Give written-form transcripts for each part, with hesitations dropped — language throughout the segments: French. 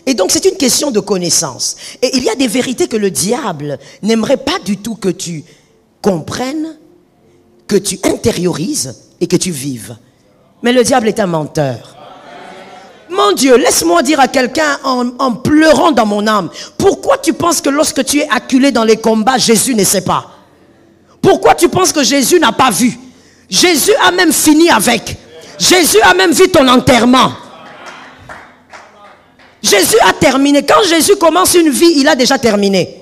Et donc c'est une question de connaissance. Et il y a des vérités que le diable n'aimerait pas du tout que tu comprennes, que tu intériorises et que tu vives. Mais le diable est un menteur. Mon Dieu, laisse-moi dire à quelqu'un en pleurant dans mon âme, pourquoi tu penses que lorsque tu es acculé dans les combats, Jésus ne sait pas? Pourquoi tu penses que Jésus n'a pas vu? Jésus a même fini avec. Jésus a même vu ton enterrement. Jésus a terminé. Quand Jésus commence une vie, il a déjà terminé.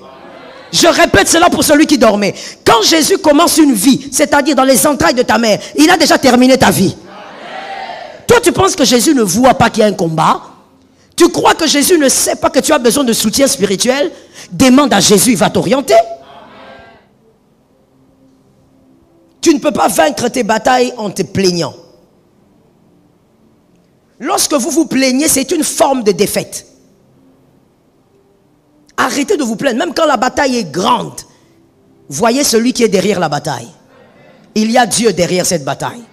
Je répète cela pour celui qui dormait. Quand Jésus commence une vie, c'est-à-dire dans les entrailles de ta mère, il a déjà terminé ta vie. Toi, tu penses que Jésus ne voit pas qu'il y a un combat? Tu crois que Jésus ne sait pas que tu as besoin de soutien spirituel? Demande à Jésus, il va t'orienter. Tu ne peux pas vaincre tes batailles en te plaignant. Lorsque vous vous plaignez, c'est une forme de défaite. Arrêtez de vous plaindre, même quand la bataille est grande. Voyez celui qui est derrière la bataille. Il y a Dieu derrière cette bataille.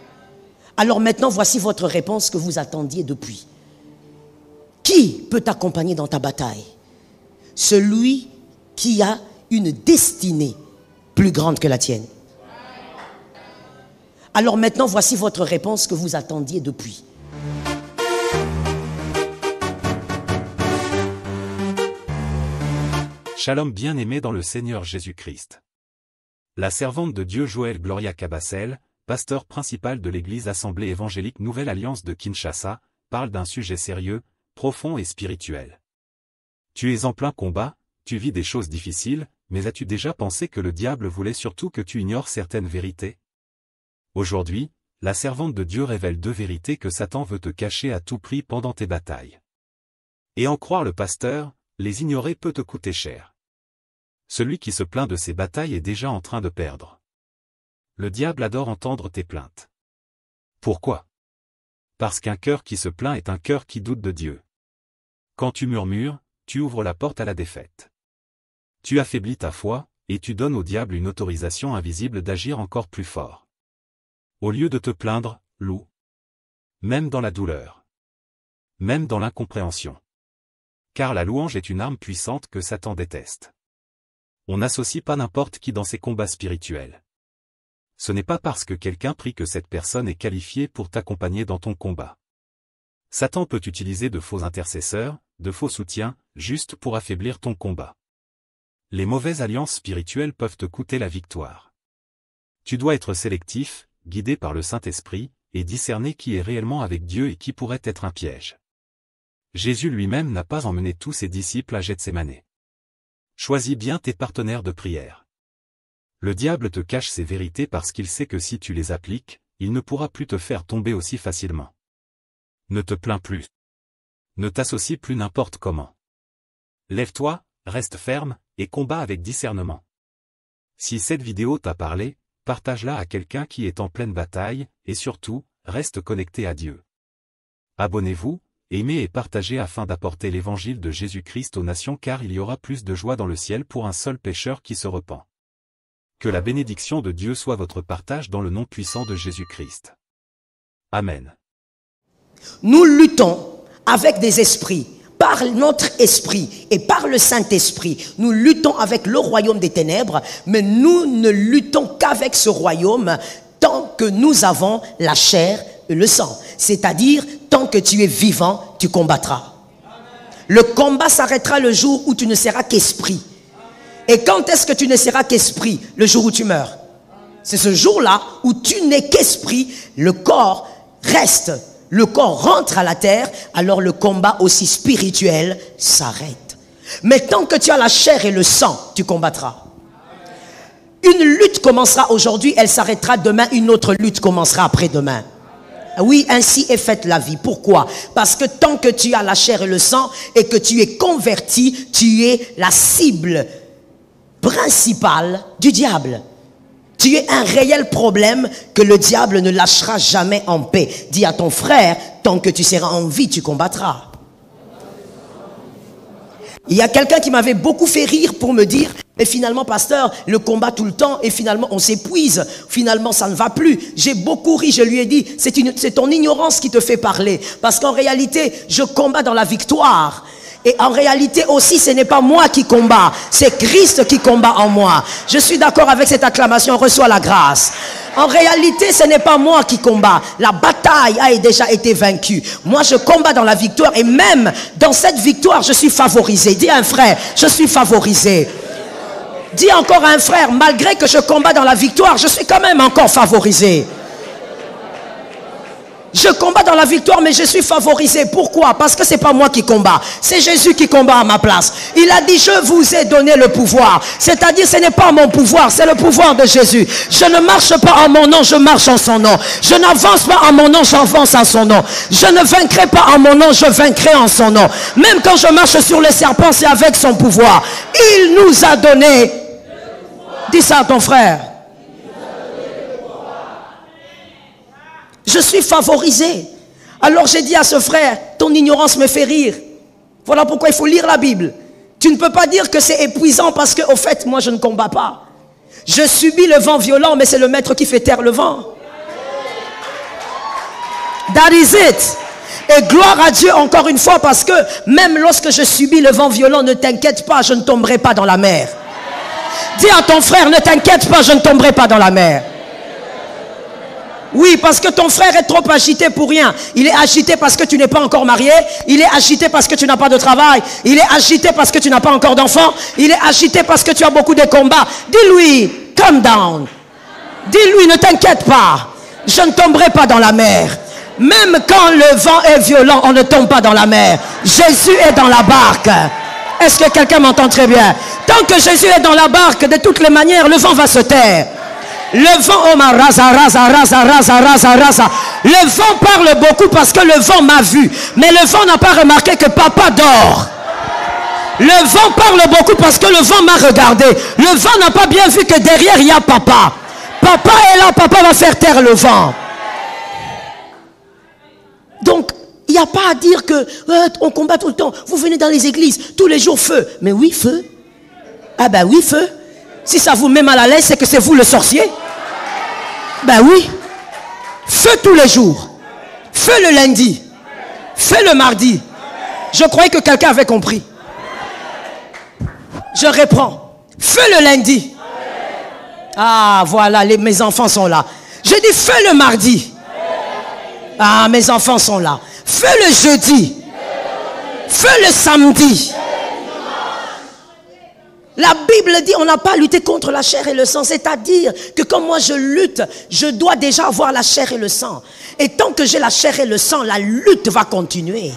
Alors maintenant, voici votre réponse que vous attendiez depuis. Qui peut t'accompagner dans ta bataille? Celui qui a une destinée plus grande que la tienne. Alors maintenant, voici votre réponse que vous attendiez depuis. Shalom bien-aimé dans le Seigneur Jésus-Christ. La servante de Dieu Joël Gloria Cabassel, pasteur principal de l'église Assemblée évangélique Nouvelle Alliance de Kinshasa, parle d'un sujet sérieux, profond et spirituel. Tu es en plein combat, tu vis des choses difficiles, mais as-tu déjà pensé que le diable voulait surtout que tu ignores certaines vérités? Aujourd'hui, la servante de Dieu révèle 2 vérités que Satan veut te cacher à tout prix pendant tes batailles. Et en croire le pasteur, les ignorer peut te coûter cher. Celui qui se plaint de ses batailles est déjà en train de perdre. Le diable adore entendre tes plaintes. Pourquoi? Parce qu'un cœur qui se plaint est un cœur qui doute de Dieu. Quand tu murmures, tu ouvres la porte à la défaite. Tu affaiblis ta foi, et tu donnes au diable une autorisation invisible d'agir encore plus fort. Au lieu de te plaindre, loue. Même dans la douleur. Même dans l'incompréhension. Car la louange est une arme puissante que Satan déteste. On n'associe pas n'importe qui dans ses combats spirituels. Ce n'est pas parce que quelqu'un prie que cette personne est qualifiée pour t'accompagner dans ton combat. Satan peut utiliser de faux intercesseurs, de faux soutiens, juste pour affaiblir ton combat. Les mauvaises alliances spirituelles peuvent te coûter la victoire. Tu dois être sélectif, guidé par le Saint-Esprit, et discerner qui est réellement avec Dieu et qui pourrait être un piège. Jésus lui-même n'a pas emmené tous ses disciples à Gethsémane. Choisis bien tes partenaires de prière. Le diable te cache ces vérités parce qu'il sait que si tu les appliques, il ne pourra plus te faire tomber aussi facilement. Ne te plains plus. Ne t'associe plus n'importe comment. Lève-toi, reste ferme, et combat avec discernement. Si cette vidéo t'a parlé, partage-la à quelqu'un qui est en pleine bataille, et surtout, reste connecté à Dieu. Abonnez-vous, aimez et partagez afin d'apporter l'évangile de Jésus-Christ aux nations car il y aura plus de joie dans le ciel pour un seul pécheur qui se repent. Que la bénédiction de Dieu soit votre partage dans le nom puissant de Jésus-Christ. Amen. Nous luttons avec des esprits. Par notre esprit et par le Saint-Esprit, nous luttons avec le royaume des ténèbres, mais nous ne luttons qu'avec ce royaume tant que nous avons la chair et le sang. C'est-à-dire, tant que tu es vivant, tu combattras. Le combat s'arrêtera le jour où tu ne seras qu'esprit. Et quand est-ce que tu ne seras qu'esprit? Le jour où tu meurs. C'est ce jour-là où tu n'es qu'esprit, le corps reste. Le corps rentre à la terre, alors le combat aussi spirituel s'arrête. Mais tant que tu as la chair et le sang, tu combattras. Une lutte commencera aujourd'hui, elle s'arrêtera demain, une autre lutte commencera après-demain. Oui, ainsi est faite la vie. Pourquoi? Parce que tant que tu as la chair et le sang et que tu es converti, tu es la cible principale du diable. Tu es un réel problème que le diable ne lâchera jamais en paix. Dis à ton frère, tant que tu seras en vie, tu combattras. Il y a quelqu'un qui m'avait beaucoup fait rire pour me dire, mais finalement, pasteur, le combat tout le temps et finalement on s'épuise. Finalement, ça ne va plus. J'ai beaucoup ri, je lui ai dit, c'est ton ignorance qui te fait parler. Parce qu'en réalité, je combats dans la victoire. Et en réalité aussi, ce n'est pas moi qui combat, c'est Christ qui combat en moi. Je suis d'accord avec cette acclamation, on reçoit la grâce. En réalité, ce n'est pas moi qui combat. La bataille a déjà été vaincue. Moi, je combats dans la victoire et même dans cette victoire, je suis favorisé. Dis à un frère, je suis favorisé. Dis encore à un frère, malgré que je combats dans la victoire, je suis quand même encore favorisé. Je combats dans la victoire, mais je suis favorisé. Pourquoi? Parce que ce n'est pas moi qui combat. C'est Jésus qui combat à ma place. Il a dit, je vous ai donné le pouvoir. C'est-à-dire, ce n'est pas mon pouvoir, c'est le pouvoir de Jésus. Je ne marche pas en mon nom, je marche en son nom. Je n'avance pas en mon nom, j'avance en son nom. Je ne vaincrai pas en mon nom, je vaincrai en son nom. Même quand je marche sur le serpent, c'est avec son pouvoir. Il nous a donné. Dis ça à ton frère. Je suis favorisé. Alors j'ai dit à ce frère, ton ignorance me fait rire. Voilà pourquoi il faut lire la Bible. Tu ne peux pas dire que c'est épuisant parce que, au fait, moi je ne combats pas. Je subis le vent violent, mais c'est le maître qui fait taire le vent. That is it. Et gloire à Dieu encore une fois parce que même lorsque je subis le vent violent, ne t'inquiète pas, je ne tomberai pas dans la mer. Dis à ton frère, ne t'inquiète pas, je ne tomberai pas dans la mer. Oui, parce que ton frère est trop agité pour rien. Il est agité parce que tu n'es pas encore marié. Il est agité parce que tu n'as pas de travail. Il est agité parce que tu n'as pas encore d'enfant. Il est agité parce que tu as beaucoup de combats. Dis-lui, calm down. Dis-lui, ne t'inquiète pas. Je ne tomberai pas dans la mer. Même quand le vent est violent, on ne tombe pas dans la mer. Jésus est dans la barque. Est-ce que quelqu'un m'entend très bien? Tant que Jésus est dans la barque, de toutes les manières, le vent va se taire. Le vent, oh ma raza, raza, raza, raza, raza, raza. Le vent parle beaucoup parce que le vent m'a vu. Mais le vent n'a pas remarqué que papa dort. Le vent parle beaucoup parce que le vent m'a regardé. Le vent n'a pas bien vu que derrière il y a papa. Papa est là, papa va faire taire le vent. Donc, il n'y a pas à dire que on combat tout le temps. Vous venez dans les églises, tous les jours feu. Mais oui, feu. Ah ben oui, feu. Si ça vous met mal à l'aise, c'est que c'est vous le sorcier. Ben oui. Feu tous les jours. Feu le lundi. Feu le mardi. Je croyais que quelqu'un avait compris. Je reprends. Feu le lundi. Ah, voilà, mes enfants sont là. Je dis feu le mardi. Ah, mes enfants sont là. Feu le jeudi. Feu le samedi. La Bible dit on n'a pas à lutter contre la chair et le sang. C'est-à-dire que quand moi je lutte, je dois déjà avoir la chair et le sang. Et tant que j'ai la chair et le sang, la lutte va continuer.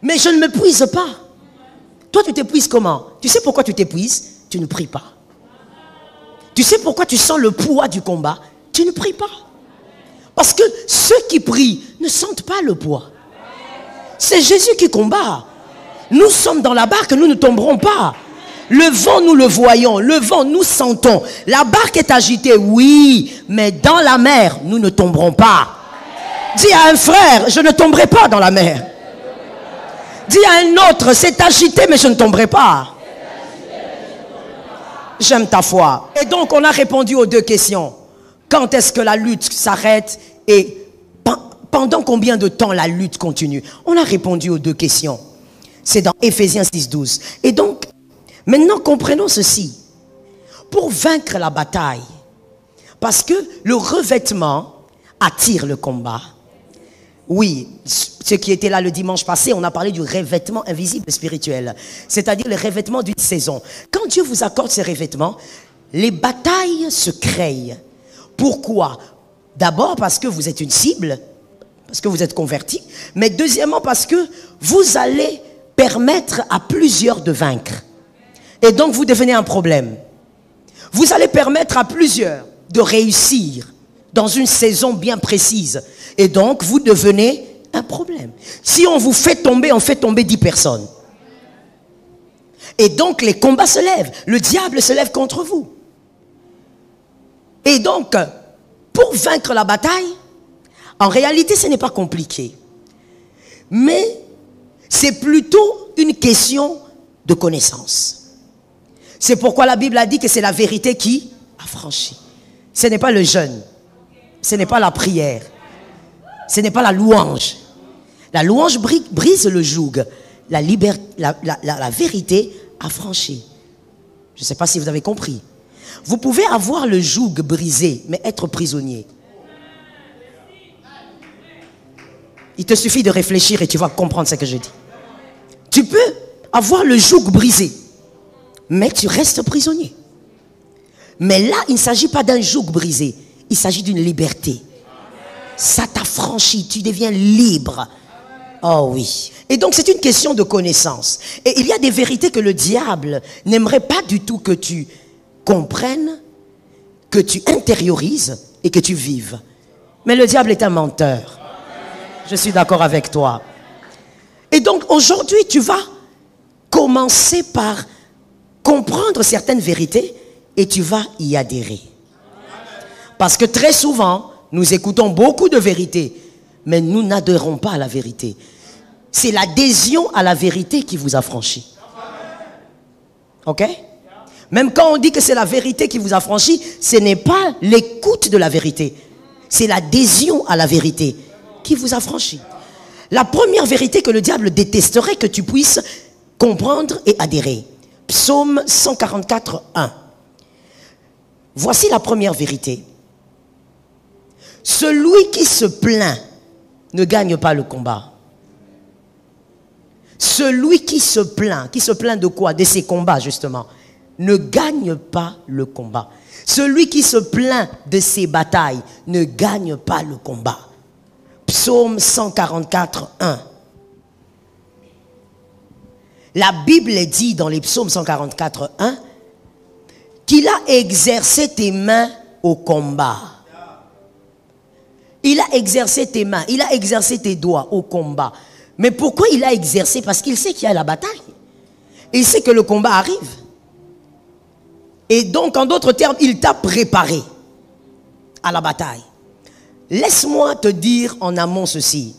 Mais je ne m'épuise pas. Toi tu t'épuises comment? Tu sais pourquoi tu t'épuises? Tu ne pries pas. Tu sais pourquoi tu sens le poids du combat? Tu ne pries pas. Parce que ceux qui prient ne sentent pas le poids. C'est Jésus qui combat. Nous sommes dans la barque, nous ne tomberons pas. Le vent, nous le voyons. Le vent, nous sentons. La barque est agitée, oui. Mais dans la mer, nous ne tomberons pas. Dis à un frère, je ne tomberai pas dans la mer. Dis à un autre, c'est agité, mais je ne tomberai pas. J'aime ta foi. Et donc, on a répondu aux deux questions. Quand est-ce que la lutte s'arrête et pendant combien de temps la lutte continue? On a répondu aux deux questions. C'est dans Éphésiens 6:12. Et donc, maintenant, comprenons ceci. Pour vaincre la bataille, parce que le revêtement attire le combat. Oui, ceux qui étaient là le dimanche passé, on a parlé du revêtement invisible spirituel. C'est-à-dire le revêtement d'une saison. Quand Dieu vous accorde ces revêtements, les batailles se créent. Pourquoi? D'abord parce que vous êtes une cible, parce que vous êtes converti. Mais deuxièmement parce que vous allez permettre à plusieurs de vaincre. Et donc vous devenez un problème. Vous allez permettre à plusieurs de réussir dans une saison bien précise. Et donc vous devenez un problème. Si on vous fait tomber, on fait tomber 10 personnes. Et donc les combats se lèvent. Le diable se lève contre vous. Et donc, pour vaincre la bataille, en réalité ce n'est pas compliqué. Mais c'est plutôt une question de connaissance. C'est pourquoi la Bible a dit que c'est la vérité qui affranchit. Ce n'est pas le jeûne. Ce n'est pas la prière. Ce n'est pas la louange. La louange brise le joug. la vérité affranchit. Je ne sais pas si vous avez compris. Vous pouvez avoir le joug brisé, mais être prisonnier. Il te suffit de réfléchir et tu vas comprendre ce que je dis. Tu peux avoir le joug brisé, mais tu restes prisonnier. Mais là, il ne s'agit pas d'un joug brisé, il s'agit d'une liberté. Ça t'affranchit, tu deviens libre. Oh oui. Et donc c'est une question de connaissance. Et il y a des vérités que le diable n'aimerait pas du tout que tu comprennes, que tu intériorises et que tu vives. Mais le diable est un menteur. Je suis d'accord avec toi. Et donc aujourd'hui tu vas commencer par comprendre certaines vérités et tu vas y adhérer. Parce que très souvent, nous écoutons beaucoup de vérités, mais nous n'adhérons pas à la vérité. C'est l'adhésion à la vérité qui vous affranchit. Ok? Même quand on dit que c'est la vérité qui vous affranchit, ce n'est pas l'écoute de la vérité. C'est l'adhésion à la vérité qui vous affranchit. La première vérité que le diable détesterait que tu puisses comprendre et adhérer. Psaume 144, 1. Voici la première vérité. Celui qui se plaint ne gagne pas le combat. Celui qui se plaint de quoi? De ses combats justement, ne gagne pas le combat. Celui qui se plaint de ses batailles ne gagne pas le combat. Psaume 144, 1. La Bible dit dans les psaumes 144, 1 qu'il a exercé tes mains au combat. Il a exercé tes mains, il a exercé tes doigts au combat. Mais pourquoi il a exercé? Parce qu'il sait qu'il y a la bataille. Il sait que le combat arrive. Et donc, en d'autres termes, il t'a préparé à la bataille. Laisse-moi te dire en amont ceci.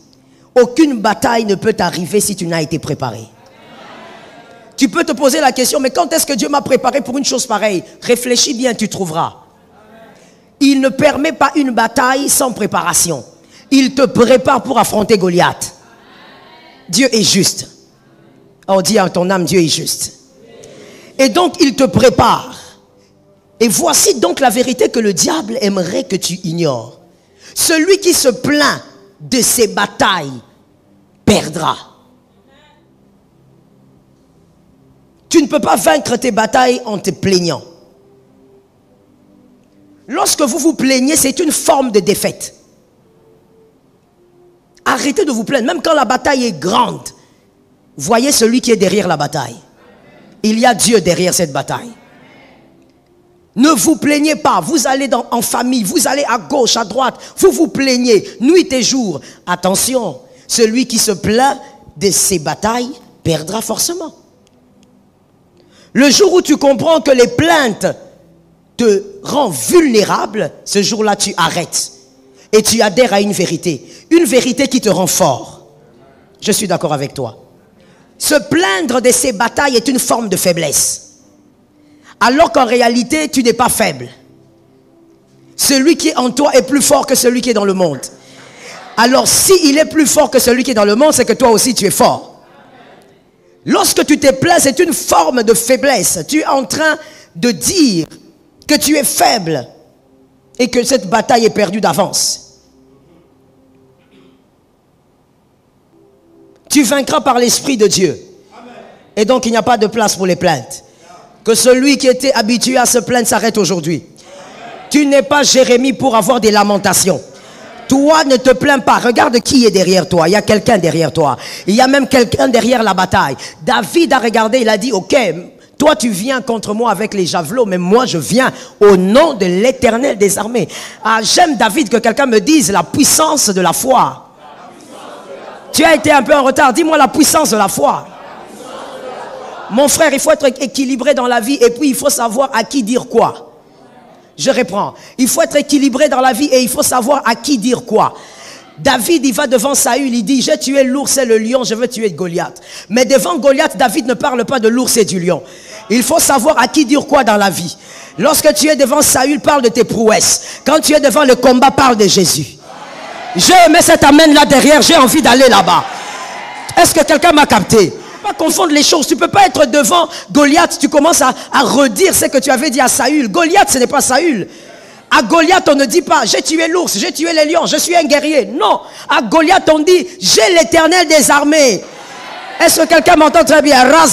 Aucune bataille ne peut t'arriver si tu n'as été préparé. Tu peux te poser la question, mais quand est-ce que Dieu m'a préparé pour une chose pareille? Réfléchis bien, tu trouveras. Il ne permet pas une bataille sans préparation. Il te prépare pour affronter Goliath. Dieu est juste. Oh, dis à ton âme, Dieu est juste. Et donc, il te prépare. Et voici donc la vérité que le diable aimerait que tu ignores. Celui qui se plaint de ses batailles perdra. Tu ne peux pas vaincre tes batailles en te plaignant. Lorsque vous vous plaignez, c'est une forme de défaite. Arrêtez de vous plaindre, même quand la bataille est grande. Voyez celui qui est derrière la bataille. Il y a Dieu derrière cette bataille. Ne vous plaignez pas, vous allez en famille, vous allez à gauche, à droite, vous vous plaignez, nuit et jour. Attention, celui qui se plaint de ses batailles perdra forcément. Le jour où tu comprends que les plaintes te rendent vulnérable, ce jour-là tu arrêtes. Et tu adhères à une vérité qui te rend fort. Je suis d'accord avec toi. Se plaindre de ses batailles est une forme de faiblesse. Alors qu'en réalité, tu n'es pas faible. Celui qui est en toi est plus fort que celui qui est dans le monde. Alors s'il est plus fort que celui qui est dans le monde, c'est que toi aussi tu es fort. Lorsque tu te plains, c'est une forme de faiblesse. Tu es en train de dire que tu es faible et que cette bataille est perdue d'avance. Tu vaincras par l'Esprit de Dieu. Et donc il n'y a pas de place pour les plaintes. Que celui qui était habitué à se plaindre s'arrête aujourd'hui. Tu n'es pas Jérémie pour avoir des lamentations. Toi, ne te plains pas. Regarde qui est derrière toi. Il y a quelqu'un derrière toi. Il y a même quelqu'un derrière la bataille. David a regardé, il a dit, ok, toi tu viens contre moi avec les javelots, mais moi je viens au nom de l'Éternel des armées. Ah, j'aime David que quelqu'un me dise la puissance de la foi. Tu as été un peu en retard. Dis-moi la puissance de la foi. Mon frère, il faut être équilibré dans la vie et puis il faut savoir à qui dire quoi. Je reprends. Il faut être équilibré dans la vie et il faut savoir à qui dire quoi. David, il va devant Saül, il dit, j'ai tué l'ours et le lion, je veux tuer Goliath. Mais devant Goliath, David ne parle pas de l'ours et du lion. Il faut savoir à qui dire quoi dans la vie. Lorsque tu es devant Saül, parle de tes prouesses. Quand tu es devant le combat, parle de Jésus. J'ai aimé cet amen là derrière, j'ai envie d'aller là-bas. Est-ce que quelqu'un m'a capté? Pas confondre les choses. Tu ne peux pas être devant Goliath, tu commences à redire ce que tu avais dit à Saül. Goliath, ce n'est pas Saül. À Goliath, on ne dit pas, j'ai tué l'ours, j'ai tué les lions, je suis un guerrier. Non. À Goliath, on dit, j'ai l'Éternel des armées. Est-ce que quelqu'un m'entend très bien? Devant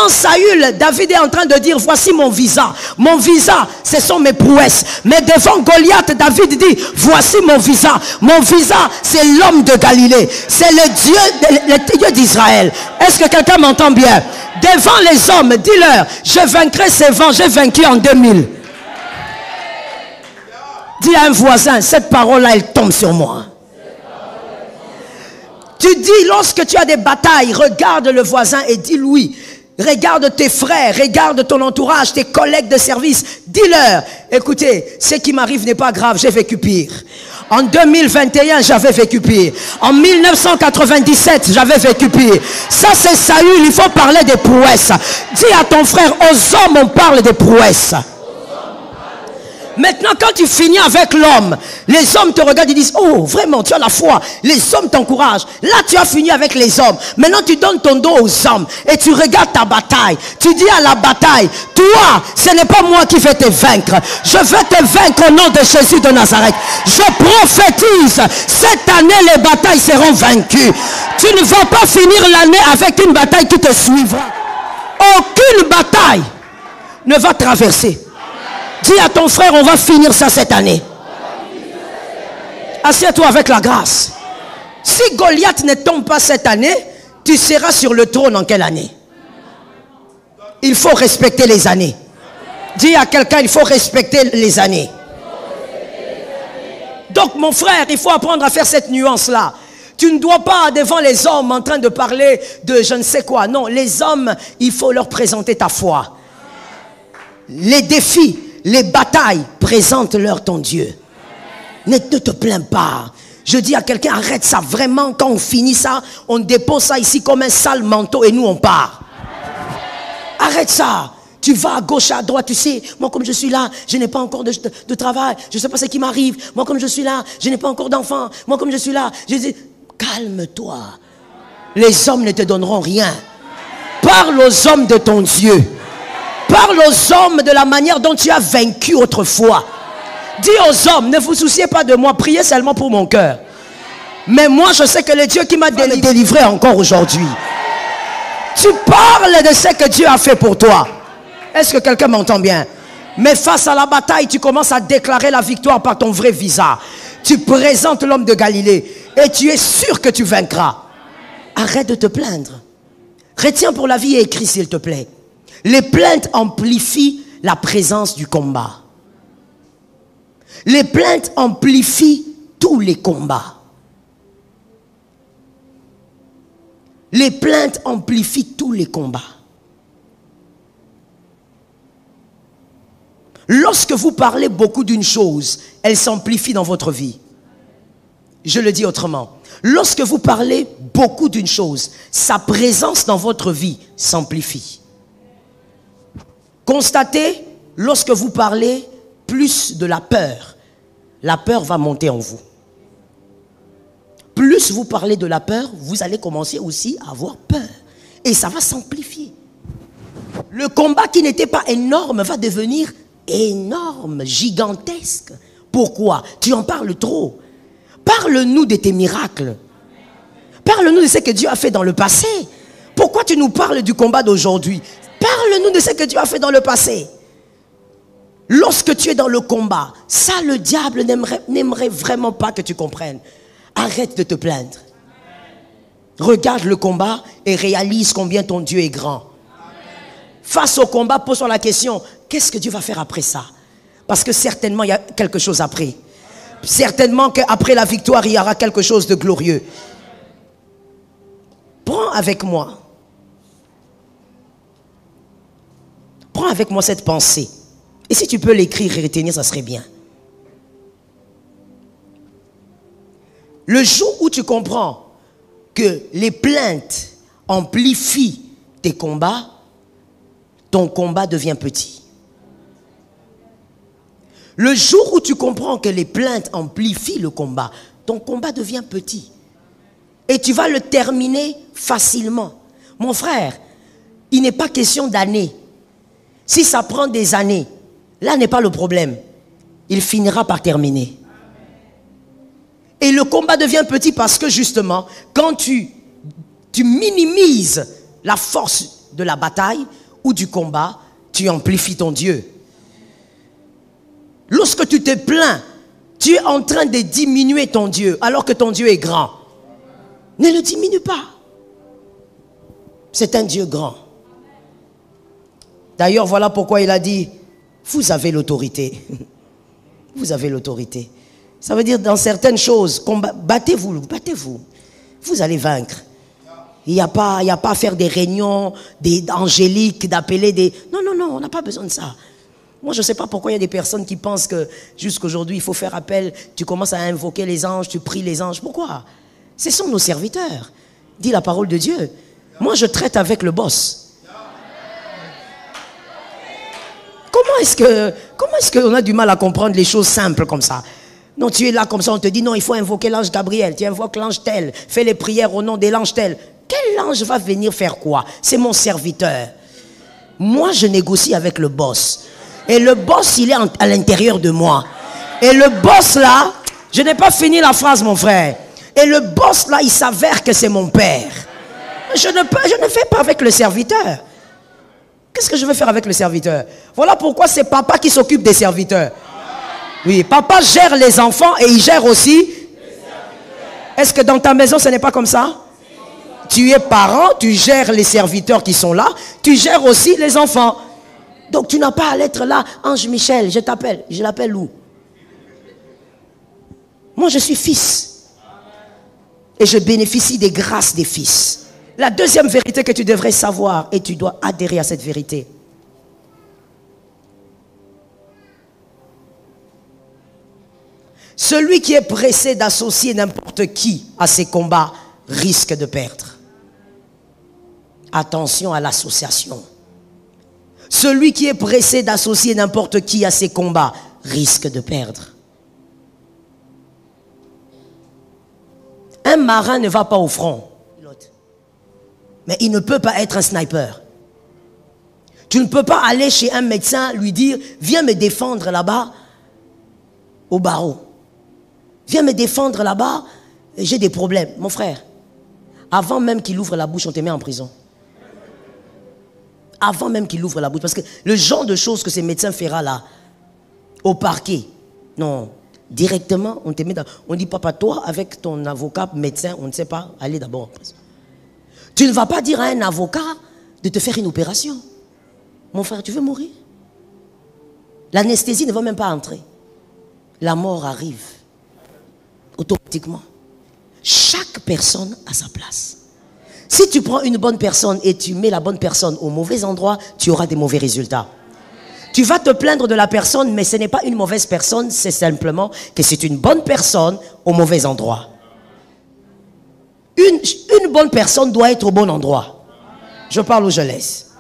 Saül, David est en train de dire, voici mon visa. Mon visa, ce sont mes prouesses. Mais devant Goliath, David dit, voici mon visa. Mon visa, c'est l'homme de Galilée. C'est le Dieu d'Israël. Est-ce que quelqu'un m'entend bien? Devant les hommes, dis-leur, je vaincrai ces vents, j'ai vaincu en 2000. Dis à un voisin, cette parole-là, elle tombe sur moi. Tu dis, lorsque tu as des batailles, regarde le voisin et dis-lui, regarde tes frères, regarde ton entourage, tes collègues de service, dis-leur, écoutez, ce qui m'arrive n'est pas grave, j'ai vécu pire. En 2021, j'avais vécu pire. En 1997, j'avais vécu pire. Ça, c'est Saül, il faut parler des prouesses. Dis à ton frère, aux hommes, on parle des prouesses. Maintenant, quand tu finis avec l'homme, les hommes te regardent et disent, oh, vraiment, tu as la foi. Les hommes t'encouragent. Là, tu as fini avec les hommes. Maintenant, tu donnes ton dos aux hommes et tu regardes ta bataille. Tu dis à la bataille, toi, ce n'est pas moi qui vais te vaincre. Je vais te vaincre au nom de Jésus de Nazareth. Je prophétise, cette année, les batailles seront vaincues. Tu ne vas pas finir l'année avec une bataille qui te suivra. Aucune bataille ne va traverser. Dis à ton frère, on va finir ça cette année. Assieds-toi avec la grâce. Si Goliath ne tombe pas cette année, tu seras sur le trône en quelle année? Il faut respecter les années. Dis à quelqu'un, il faut respecter les années. Donc mon frère, il faut apprendre à faire cette nuance-là. Tu ne dois pas devant les hommes en train de parler de je ne sais quoi. Non, les hommes, il faut leur présenter ta foi. Les défis, les batailles, présente-leur ton Dieu. Ne te plains pas. Je dis à quelqu'un, arrête ça. Vraiment, quand on finit ça, on dépose ça ici comme un sale manteau et nous on part. Arrête ça. Tu vas à gauche, à droite, tu sais, moi comme je suis là, je n'ai pas encore de travail, je ne sais pas ce qui m'arrive. Moi comme je suis là, je n'ai pas encore d'enfant. Moi comme je suis là, je dis, calme-toi. Les hommes ne te donneront rien. Parle aux hommes de ton Dieu. Parle aux hommes de la manière dont tu as vaincu autrefois. Dis aux hommes, ne vous souciez pas de moi, priez seulement pour mon cœur. Mais moi, je sais que le Dieu qui m'a délivré encore aujourd'hui. Tu parles de ce que Dieu a fait pour toi. Est-ce que quelqu'un m'entend bien? Mais face à la bataille, tu commences à déclarer la victoire par ton vrai visage. Tu présentes l'homme de Galilée et tu es sûr que tu vaincras. Arrête de te plaindre. Retiens pour la vie et écris s'il te plaît. Les plaintes amplifient la présence du combat. Les plaintes amplifient tous les combats. Les plaintes amplifient tous les combats. Lorsque vous parlez beaucoup d'une chose, elle s'amplifie dans votre vie. Je le dis autrement. Lorsque vous parlez beaucoup d'une chose, sa présence dans votre vie s'amplifie. Constatez, lorsque vous parlez plus de la peur va monter en vous. Plus vous parlez de la peur, vous allez commencer aussi à avoir peur. Et ça va s'amplifier. Le combat qui n'était pas énorme va devenir énorme, gigantesque. Pourquoi? Tu en parles trop. Parle-nous de tes miracles. Parle-nous de ce que Dieu a fait dans le passé. Pourquoi tu nous parles du combat d'aujourd'hui? Parle-nous de ce que Dieu a fait dans le passé. Lorsque tu es dans le combat, ça le diable n'aimerait vraiment pas que tu comprennes. Arrête de te plaindre. Regarde le combat et réalise combien ton Dieu est grand. Face au combat, pose-toi la question, qu'est-ce que Dieu va faire après ça? Parce que certainement il y a quelque chose après. Certainement qu'après la victoire, il y aura quelque chose de glorieux. Prends avec moi. Prends avec moi cette pensée. Et si tu peux l'écrire et retenir, ça serait bien. Le jour où tu comprends que les plaintes amplifient tes combats, ton combat devient petit. Le jour où tu comprends que les plaintes amplifient le combat, ton combat devient petit. Et tu vas le terminer facilement. Mon frère, il n'est pas question d'années. Si ça prend des années, là n'est pas le problème. Il finira par terminer. Et le combat devient petit parce que justement, quand tu minimises la force de la bataille ou du combat, tu amplifies ton Dieu. Lorsque tu te plains, tu es en train de diminuer ton Dieu alors que ton Dieu est grand. Ne le diminue pas. C'est un Dieu grand. D'ailleurs, voilà pourquoi il a dit, vous avez l'autorité. Vous avez l'autorité. Ça veut dire dans certaines choses, battez-vous, battez-vous. Vous allez vaincre. Il n'y a pas à faire des réunions angéliques, d'appeler des... Non, non, non, on n'a pas besoin de ça. Moi, je ne sais pas pourquoi il y a des personnes qui pensent que jusqu'aujourd'hui, il faut faire appel. Tu commences à invoquer les anges, tu pries les anges. Pourquoi? Ce sont nos serviteurs. Dit la parole de Dieu. Moi, je traite avec le boss. Comment est-ce qu'on a du mal à comprendre les choses simples comme ça? Non, tu es là comme ça, on te dit non, il faut invoquer l'ange Gabriel. Tu invoques l'ange tel, fais les prières au nom de l'ange tel. Quel ange va venir faire quoi? C'est mon serviteur. Moi, je négocie avec le boss. Et le boss, il est à l'intérieur de moi. Et le boss là, je n'ai pas fini la phrase, mon frère. Et le boss là, il s'avère que c'est mon père. Je ne fais pas avec le serviteur. Qu'est-ce que je veux faire avec le serviteur? Voilà pourquoi c'est papa qui s'occupe des serviteurs. Oui, papa gère les enfants et il gère aussi. Est-ce que dans ta maison, ce n'est pas comme ça? Tu es parent, tu gères les serviteurs qui sont là, tu gères aussi les enfants. Donc tu n'as pas à l'être là. Ange Michel, je t'appelle. Je l'appelle où? Moi, je suis fils. Et je bénéficie des grâces des fils. La deuxième vérité que tu devrais savoir, et tu dois adhérer à cette vérité. Celui qui est pressé d'associer n'importe qui à ses combats risque de perdre. Attention à l'association. Celui qui est pressé d'associer n'importe qui à ses combats risque de perdre. Un marin ne va pas au front. Mais il ne peut pas être un sniper. Tu ne peux pas aller chez un médecin lui dire « Viens me défendre là-bas au barreau. Viens me défendre là-bas, j'ai des problèmes. » Mon frère, avant même qu'il ouvre la bouche, on te met en prison. Avant même qu'il ouvre la bouche. Parce que le genre de choses que ces médecins feront là, au parquet, non, directement, on te met dans... On dit, papa, toi, avec ton avocat, médecin, on ne sait pas, allez d'abord en prison. Tu ne vas pas dire à un avocat de te faire une opération. Mon frère, tu veux mourir? L'anesthésie ne va même pas entrer. La mort arrive automatiquement. Chaque personne a sa place. Si tu prends une bonne personne et tu mets la bonne personne au mauvais endroit, tu auras des mauvais résultats. Tu vas te plaindre de la personne, mais ce n'est pas une mauvaise personne, c'est simplement que c'est une bonne personne au mauvais endroit. Une bonne personne doit être au bon endroit. Je parle ou je laisse?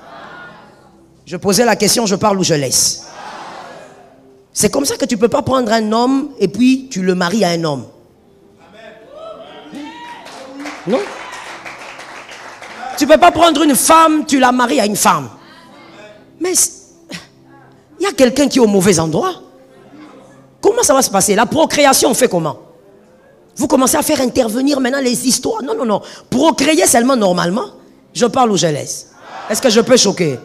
Je posais la question, je parle ou je laisse? C'est comme ça que tu ne peux pas prendre un homme et puis tu le maries à un homme. Non? Tu ne peux pas prendre une femme, tu la maries à une femme. Mais il y a quelqu'un qui est au mauvais endroit. Comment ça va se passer? La procréation, on fait comment? Vous commencez à faire intervenir maintenant les histoires. Non, non, non. Procréer seulement normalement. Je parle ou je laisse? Est-ce que je peux choquer?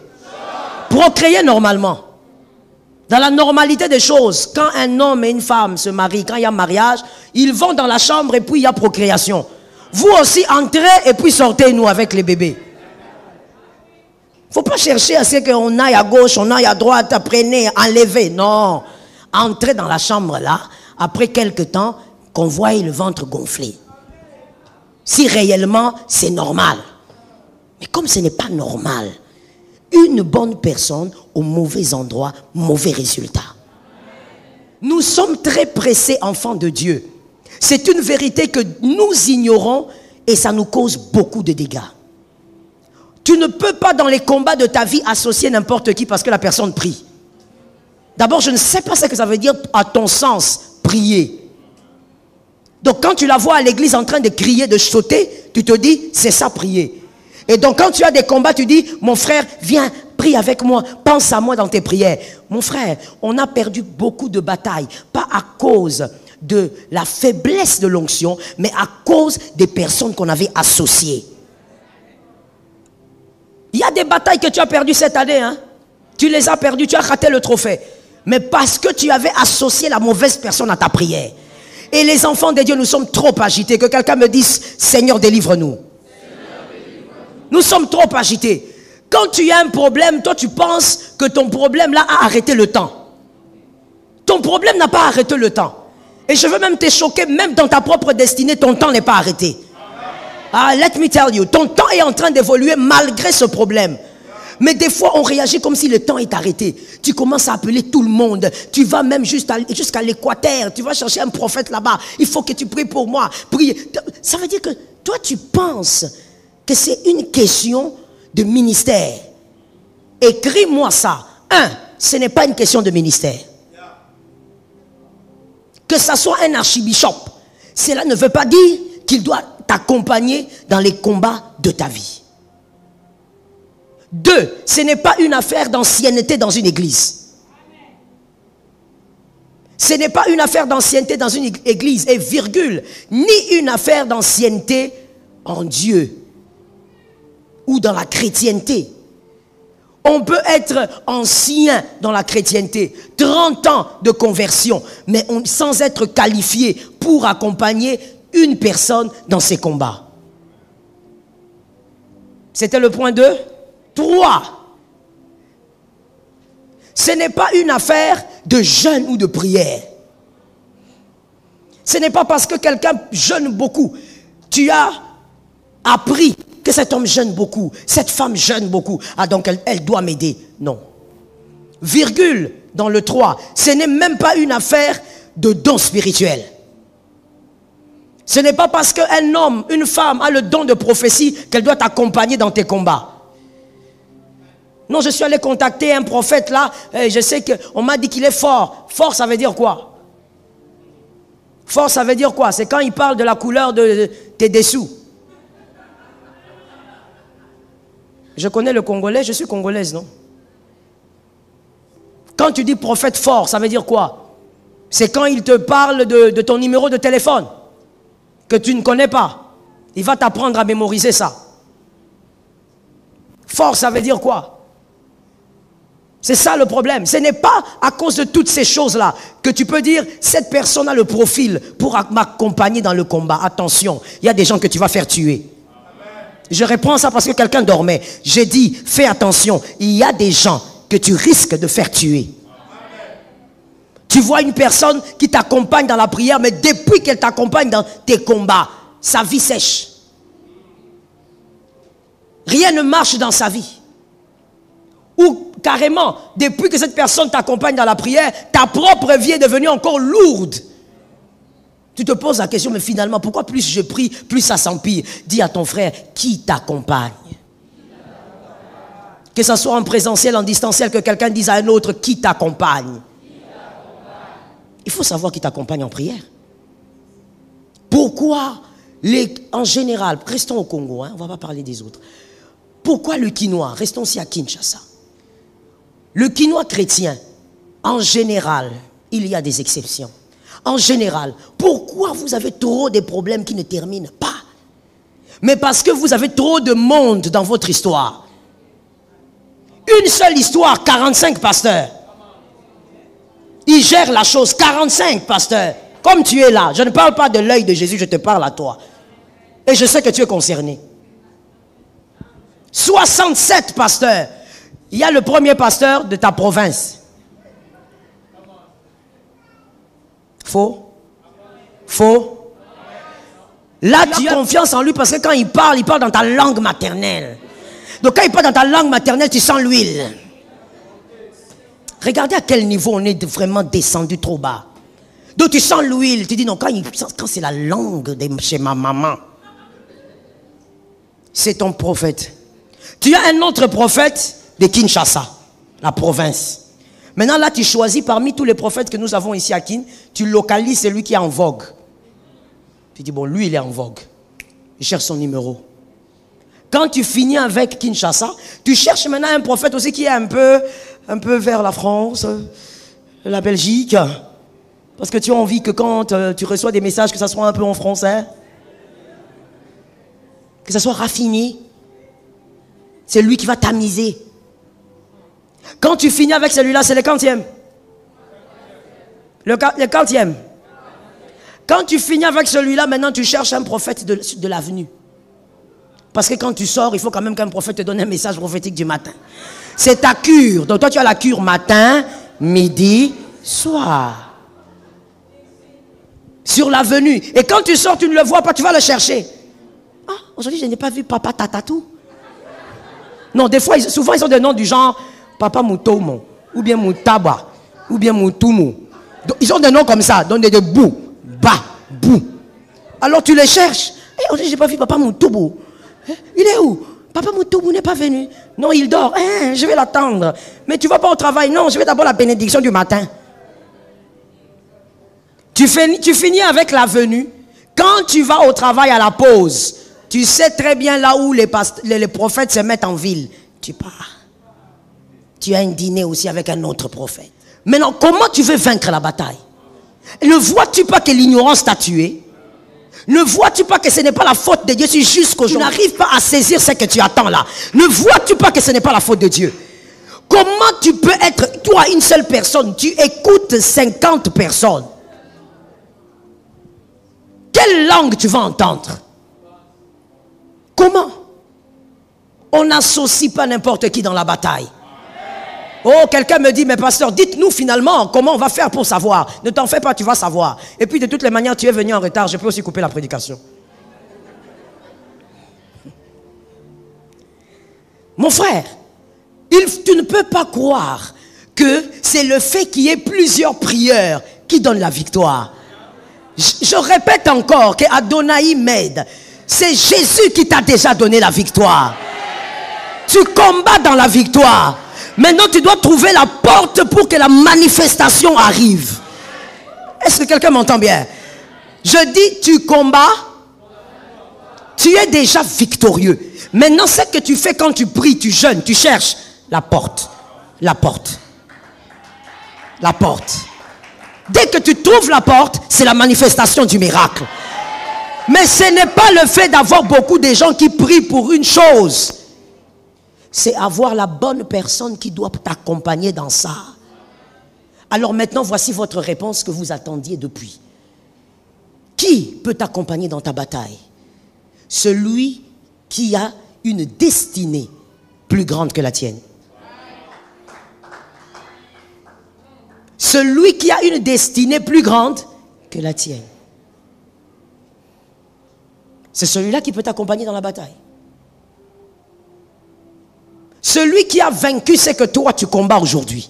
Procréer normalement. Dans la normalité des choses, quand un homme et une femme se marient, quand il y a mariage, ils vont dans la chambre et puis il y a procréation. Vous aussi entrez et puis sortez-nous avec les bébés. Il ne faut pas chercher à ce qu'on aille à gauche, on aille à droite, prenez, enlevez. Non. Entrez dans la chambre là, après quelques temps, qu'on voie le ventre gonflé. Si réellement c'est normal. Mais comme ce n'est pas normal, une bonne personne au mauvais endroit, mauvais résultat. Nous sommes très pressés, enfants de Dieu. C'est une vérité que nous ignorons et ça nous cause beaucoup de dégâts. Tu ne peux pas dans les combats de ta vie associer n'importe qui parce que la personne prie. D'abord, je ne sais pas ce que ça veut dire à ton sens, prier. Donc quand tu la vois à l'église en train de crier, de sauter, tu te dis, c'est ça prier. Et donc quand tu as des combats, tu dis, mon frère, viens, prie avec moi, pense à moi dans tes prières. Mon frère, on a perdu beaucoup de batailles, pas à cause de la faiblesse de l'onction, mais à cause des personnes qu'on avait associées. Il y a des batailles que tu as perdues cette année, hein? Tu les as perdues, tu as raté le trophée. Mais parce que tu avais associé la mauvaise personne à ta prière. Et les enfants de Dieu, nous sommes trop agités. Que quelqu'un me dise, Seigneur, délivre-nous. Nous sommes trop agités. Quand tu as un problème, toi tu penses que ton problème là a arrêté le temps. Ton problème n'a pas arrêté le temps. Et je veux même te choquer, même dans ta propre destinée, ton temps n'est pas arrêté. Ah, let me tell you, ton temps est en train d'évoluer malgré ce problème. Mais des fois, on réagit comme si le temps est arrêté. Tu commences à appeler tout le monde. Tu vas même jusqu'à l'Équateur. Tu vas chercher un prophète là-bas. Il faut que tu pries pour moi. Prie. Ça veut dire que toi, tu penses que c'est une question de ministère. Écris-moi ça. Ce n'est pas une question de ministère. Que ça soit un archibishop, cela ne veut pas dire qu'il doit t'accompagner dans les combats de ta vie. 2, ce n'est pas une affaire d'ancienneté dans une église. Ce n'est pas une affaire d'ancienneté dans une église, et virgule, ni une affaire d'ancienneté en Dieu ou dans la chrétienté. On peut être ancien dans la chrétienté, 30 ans de conversion, mais sans être qualifié pour accompagner une personne dans ses combats. C'était le point 2. 3. Ce n'est pas une affaire de jeûne ou de prière. Ce n'est pas parce que quelqu'un jeûne beaucoup. Tu as appris que cet homme jeûne beaucoup, cette femme jeûne beaucoup. Ah donc elle doit m'aider. Non. Virgule dans le 3. Ce n'est même pas une affaire de don spirituel. Ce n'est pas parce qu'un homme, une femme a le don de prophétie qu'elle doit t'accompagner dans tes combats. Non, je suis allé contacter un prophète là, et je sais qu'on m'a dit qu'il est fort. Fort, ça veut dire quoi? Fort, ça veut dire quoi? C'est quand il parle de la couleur de tes dessous. Je connais le Congolais, je suis congolaise, non? Quand tu dis prophète fort, ça veut dire quoi? C'est quand il te parle de ton numéro de téléphone, que tu ne connais pas. Il va t'apprendre à mémoriser ça. Fort, ça veut dire quoi? C'est ça le problème. Ce n'est pas à cause de toutes ces choses-là que tu peux dire, cette personne a le profil pour m'accompagner dans le combat. Attention, il y a des gens que tu vas faire tuer. Je reprends ça parce que quelqu'un dormait. J'ai dit, fais attention, il y a des gens que tu risques de faire tuer. Tu vois une personne qui t'accompagne dans la prière, mais depuis qu'elle t'accompagne dans tes combats, sa vie sèche. Rien ne marche dans sa vie. Ou carrément, depuis que cette personne t'accompagne dans la prière, ta propre vie est devenue encore lourde. Tu te poses la question, mais finalement, pourquoi plus je prie, plus ça s'empire? Dis à ton frère, qui t'accompagne? Que ce soit en présentiel, en distanciel, que quelqu'un dise à un autre, qui t'accompagne? Il faut savoir qui t'accompagne en prière. Pourquoi, en général, restons au Congo, hein, on ne va pas parler des autres. Pourquoi le quinoa? Restons aussi à Kinshasa. Le quinoa chrétien, en général, il y a des exceptions. En général, pourquoi vous avez trop de problèmes qui ne terminent pas? Mais parce que vous avez trop de monde dans votre histoire. Une seule histoire, 45 pasteurs. Ils gèrent la chose, 45 pasteurs. Comme tu es là, je ne parle pas de l'œil de Jésus, je te parle à toi. Et je sais que tu es concerné. 67 pasteurs. Il y a le premier pasteur de ta province. Faux? Faux? Là, tu as confiance en lui parce que quand il parle dans ta langue maternelle. Donc quand il parle dans ta langue maternelle, tu sens l'huile. Regardez à quel niveau on est vraiment descendu trop bas. Donc tu sens l'huile. Tu dis non, quand c'est la langue de chez ma maman, c'est ton prophète. Tu as un autre prophète de Kinshasa, la province. Maintenant là, tu choisis parmi tous les prophètes que nous avons ici à Kin, tu localises celui qui est en vogue. Tu dis, bon, lui, il est en vogue. Il cherche son numéro. Quand tu finis avec Kinshasa, tu cherches maintenant un prophète aussi qui est un peu vers la France, la Belgique. Parce que tu as envie que quand tu reçois des messages, que ça soit un peu en français. Que ça soit raffiné. C'est lui qui va tamiser. Quand tu finis avec celui-là, c'est le quantième. Le quantième. Quand tu finis avec celui-là, maintenant tu cherches un prophète de l'avenue. Parce que quand tu sors, il faut quand même qu'un prophète te donne un message prophétique du matin. C'est ta cure. Donc toi, tu as la cure matin, midi, soir. Sur l'avenue. Et quand tu sors, tu ne le vois pas, tu vas le chercher. Ah, aujourd'hui, je n'ai pas vu Papa Tatatou. Non, des fois, souvent, ils ont des noms du genre Papa Moutomo, ou bien Moutaba, ou bien Moutoumou. Ils ont des noms comme ça, donc des bouts, bas, bou. Alors tu les cherches. Et aujourd'hui, je n'ai pas vu Papa Moutoubou. Il est où? Papa Moutoubou n'est pas venu. Non, il dort. Je vais l'attendre. Mais tu ne vas pas au travail. Non, je vais d'abord la bénédiction du matin. Tu finis avec la venue. Quand tu vas au travail à la pause, tu sais très bien là où les prophètes se mettent en ville. Tu pars. Tu as un dîner aussi avec un autre prophète. Maintenant, comment tu veux vaincre la bataille? Ne vois-tu pas que l'ignorance t'a tué? Ne vois-tu pas que ce n'est pas la faute de Dieu si jusqu'aujourd'hui tu n'arrives pas à saisir ce que tu attends là? Ne vois-tu pas que ce n'est pas la faute de Dieu? Comment tu peux être, toi, une seule personne, tu écoutes 50 personnes? Quelle langue tu vas entendre? Comment? On n'associe pas n'importe qui dans la bataille. Oh, quelqu'un me dit, mais pasteur, dites-nous finalement comment on va faire pour savoir. Ne t'en fais pas, tu vas savoir. Et puis de toutes les manières, tu es venu en retard, je peux aussi couper la prédication. Mon frère, tu ne peux pas croire que c'est le fait qu'il y ait plusieurs prieurs qui donnent la victoire. Je répète encore que Adonai m'aide. C'est Jésus qui t'a déjà donné la victoire. Tu combats dans la victoire. Maintenant, tu dois trouver la porte pour que la manifestation arrive. Est-ce que quelqu'un m'entend bien? Je dis, tu combats, tu es déjà victorieux. Maintenant, ce que tu fais quand tu pries, tu jeûnes, tu cherches la porte. La porte. La porte. Dès que tu trouves la porte, c'est la manifestation du miracle. Mais ce n'est pas le fait d'avoir beaucoup de gens qui prient pour une chose. C'est avoir la bonne personne qui doit t'accompagner dans ça. Alors maintenant, voici votre réponse que vous attendiez depuis. Qui peut t'accompagner dans ta bataille? Celui qui a une destinée plus grande que la tienne. Celui qui a une destinée plus grande que la tienne. C'est celui-là qui peut t'accompagner dans la bataille. Celui qui a vaincu ce que toi tu combats aujourd'hui,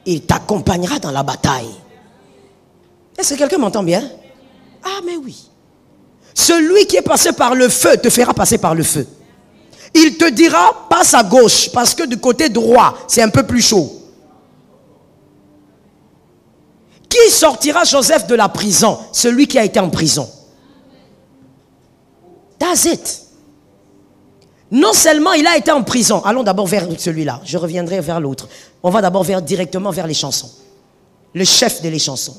il t'accompagnera dans la bataille. Est-ce que quelqu'un m'entend bien? Ah mais oui. Celui qui est passé par le feu te fera passer par le feu. Il te dira passe à gauche parce que du côté droit c'est un peu plus chaud. Qui sortira Joseph de la prison? Celui qui a été en prison. That's it. Non seulement il a été en prison. Allons d'abord vers celui-là. Je reviendrai vers l'autre. On va d'abord directement vers les chansons. Le chef de les chansons.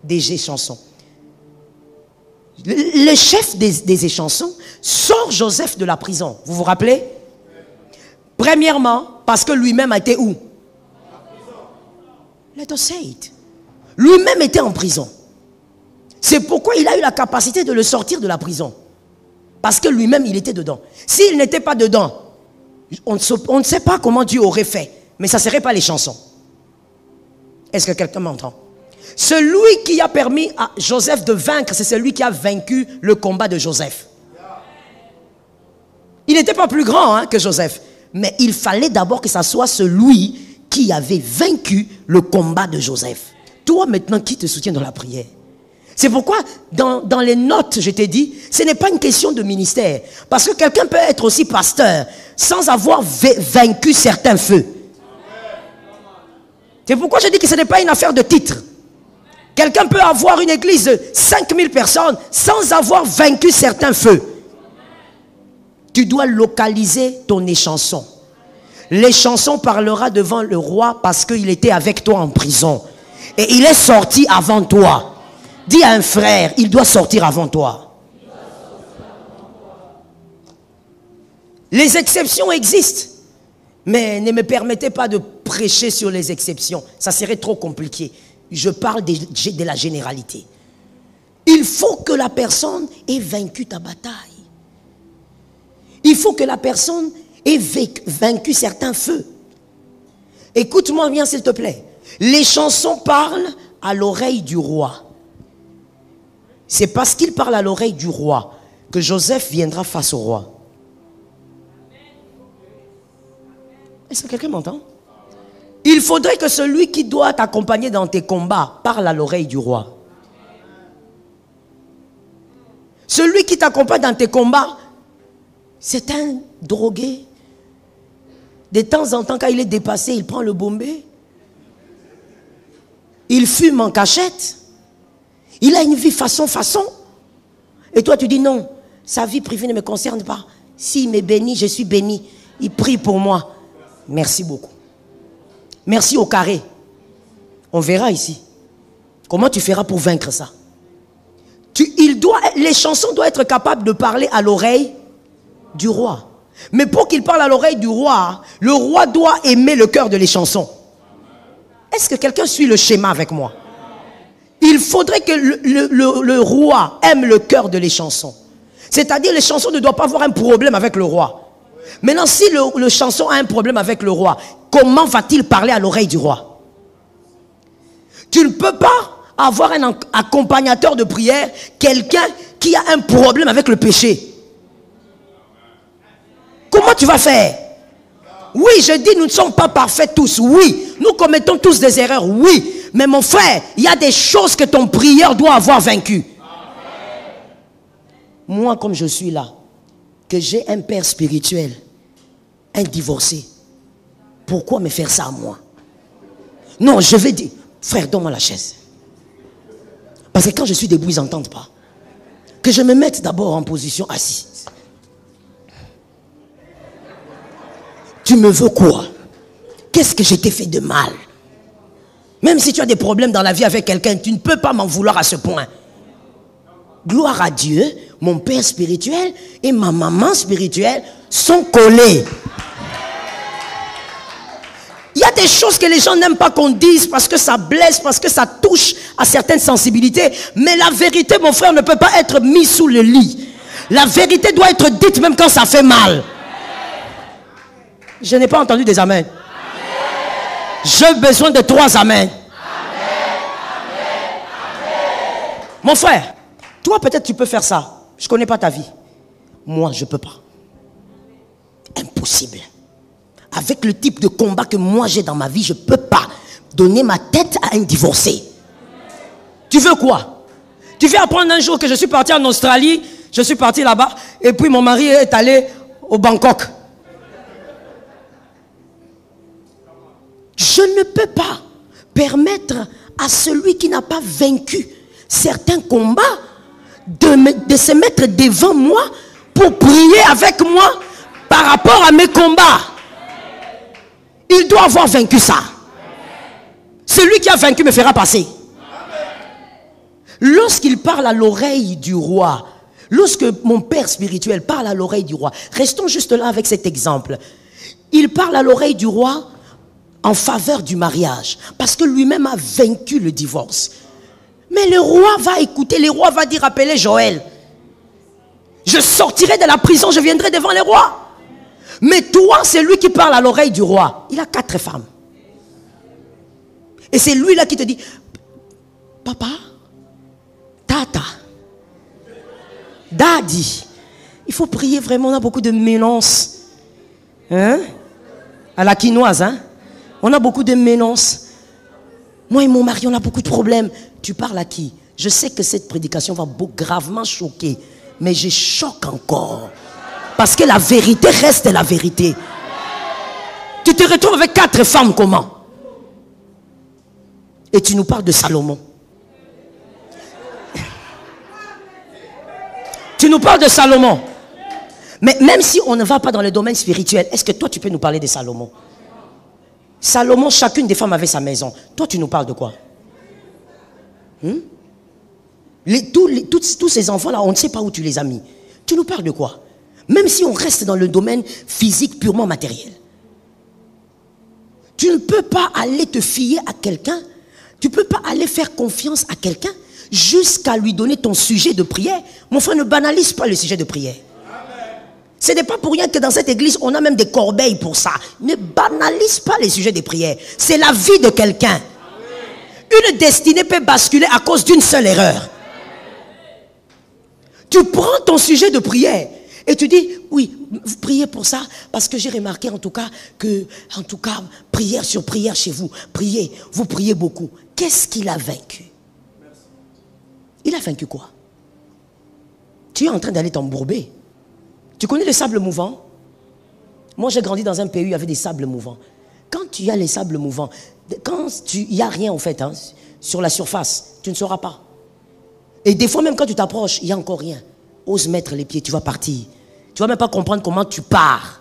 DG chansons. Le chef des chansons sort Joseph de la prison. Vous vous rappelez? Premièrement, parce que lui-même a été où? Let us say it. Lui-même était en prison. C'est pourquoi il a eu la capacité de le sortir de la prison. Parce que lui-même, il était dedans. S'il n'était pas dedans, on ne sait pas comment Dieu aurait fait. Mais ça ne serait pas les chansons. Est-ce que quelqu'un m'entend? Celui qui a permis à Joseph de vaincre, c'est celui qui a vaincu le combat de Joseph. Il n'était pas plus grand que Joseph. Mais il fallait d'abord que ça soit celui qui avait vaincu le combat de Joseph. Toi maintenant, qui te soutient dans la prière? C'est pourquoi dans les notes, je t'ai dit, ce n'est pas une question de ministère. Parce que quelqu'un peut être aussi pasteur sans avoir vaincu certains feux. C'est pourquoi je dis que ce n'est pas une affaire de titre. Quelqu'un peut avoir une église de 5000 personnes sans avoir vaincu certains feux. Tu dois localiser ton échanson. L'échanson parlera devant le roi parce qu'il était avec toi en prison. Et il est sorti avant toi. Dis à un frère, il doit sortir avant toi. Les exceptions existent. Mais ne me permettez pas de prêcher sur les exceptions. Ça serait trop compliqué. Je parle de la généralité. Il faut que la personne ait vaincu ta bataille. Il faut que la personne ait vaincu certains feux. Écoute-moi bien s'il te plaît. Les chansons parlent à l'oreille du roi. C'est parce qu'il parle à l'oreille du roi que Joseph viendra face au roi. Est-ce que quelqu'un m'entend? Il faudrait que celui qui doit t'accompagner dans tes combats parle à l'oreille du roi. Celui qui t'accompagne dans tes combats, c'est un drogué. De temps en temps, quand il est dépassé, il prend le bombé. Il fume en cachette. Il a une vie façon. Et toi, tu dis non, sa vie privée ne me concerne pas. S'il m'est béni, je suis béni. Il prie pour moi. Merci beaucoup. Merci au carré. On verra ici. Comment tu feras pour vaincre ça? Les chansons doivent être capables de parler à l'oreille du roi. Mais pour qu'il parle à l'oreille du roi, le roi doit aimer le cœur de les chansons. Est-ce que quelqu'un suit le schéma avec moi? Il faudrait que le roi aime le cœur de les chansons. C'est-à-dire les chansons ne doivent pas avoir un problème avec le roi. Maintenant, si le chanson a un problème avec le roi, comment va-t-il parler à l'oreille du roi? Tu ne peux pas avoir un accompagnateur de prière, quelqu'un qui a un problème avec le péché. Comment tu vas faire? Oui, je dis, nous ne sommes pas parfaits tous. Oui, nous commettons tous des erreurs. Oui, mais mon frère, il y a des choses que ton prieur doit avoir vaincues. Moi, comme je suis là, que j'ai un père spirituel, un divorcé, pourquoi me faire ça à moi? Non, je vais dire, frère, donne-moi la chaise. Parce que quand je suis debout, ils n'entendent pas. Que je me mette d'abord en position assise. Tu me veux quoi? Qu'est-ce que je t'ai fait de mal? Même si tu as des problèmes dans la vie avec quelqu'un, tu ne peux pas m'en vouloir à ce point. Gloire à Dieu, mon père spirituel et ma maman spirituelle sont collés. Il y a des choses que les gens n'aiment pas qu'on dise parce que ça blesse, parce que ça touche à certaines sensibilités. Mais la vérité, mon frère, ne peut pas être mise sous le lit. La vérité doit être dite même quand ça fait mal. Je n'ai pas entendu des amens. J'ai besoin de 3 amens. Mon frère, toi peut-être tu peux faire ça. Je ne connais pas ta vie. Moi, je ne peux pas. Impossible. Avec le type de combat que moi j'ai dans ma vie, je ne peux pas donner ma tête à un divorcé. Tu veux quoi? Tu viens apprendre un jour que je suis parti en Australie, je suis parti là-bas, et puis mon mari est allé au Bangkok. Je ne peux pas permettre à celui qui n'a pas vaincu certains combats de se mettre devant moi pour prier avec moi par rapport à mes combats. Il doit avoir vaincu ça. Celui qui a vaincu me fera passer. Lorsqu'il parle à l'oreille du roi, lorsque mon père spirituel parle à l'oreille du roi, restons juste là avec cet exemple. Il parle à l'oreille du roi en faveur du mariage, parce que lui-même a vaincu le divorce. Mais le roi va écouter, le roi va dire, appelez Joël. Je sortirai de la prison, je viendrai devant les rois. Mais toi, c'est lui qui parle à l'oreille du roi. Il a 4 femmes. Et c'est lui là qui te dit, papa, tata, daddy, il faut prier vraiment, on a beaucoup de ménonces. Hein? À la quinoise, hein? On a beaucoup de ménonces. Moi et mon mari, on a beaucoup de problèmes. Tu parles à qui? Je sais que cette prédication va gravement choquer, mais je choque encore. Parce que la vérité reste la vérité. Tu te retrouves avec 4 femmes, comment? Et tu nous parles de Salomon. Tu nous parles de Salomon. Mais même si on ne va pas dans le domaine spirituel, est-ce que toi tu peux nous parler de Salomon? Salomon, chacune des femmes avait sa maison. Toi tu nous parles de quoi? Tous ces enfants-là, on ne sait pas où tu les as mis. Tu nous parles de quoi? Même si on reste dans le domaine physique purement matériel. Tu ne peux pas aller te fier à quelqu'un. Tu ne peux pas aller faire confiance à quelqu'un jusqu'à lui donner ton sujet de prière. Mon frère, ne banalise pas le sujet de prière. Ce n'est pas pour rien que dans cette église, on a même des corbeilles pour ça. Ne banalise pas les sujets de prière. C'est la vie de quelqu'un. Une destinée peut basculer à cause d'une seule erreur. Tu prends ton sujet de prière et tu dis, oui, vous priez pour ça, parce que j'ai remarqué en tout cas, prière sur prière chez vous, priez, vous priez beaucoup. Qu'est-ce qu'il a vaincu? Il a vaincu quoi? Tu es en train d'aller t'embourber. Tu connais le sable mouvant? Moi j'ai grandi dans un pays où il y avait des sables mouvants. Quand tu as les sables mouvants, il n'y a rien en fait, hein, sur la surface, tu ne sauras pas. Et des fois même quand tu t'approches, il n'y a encore rien. Ose mettre les pieds, tu vas partir. Tu ne vas même pas comprendre comment tu pars.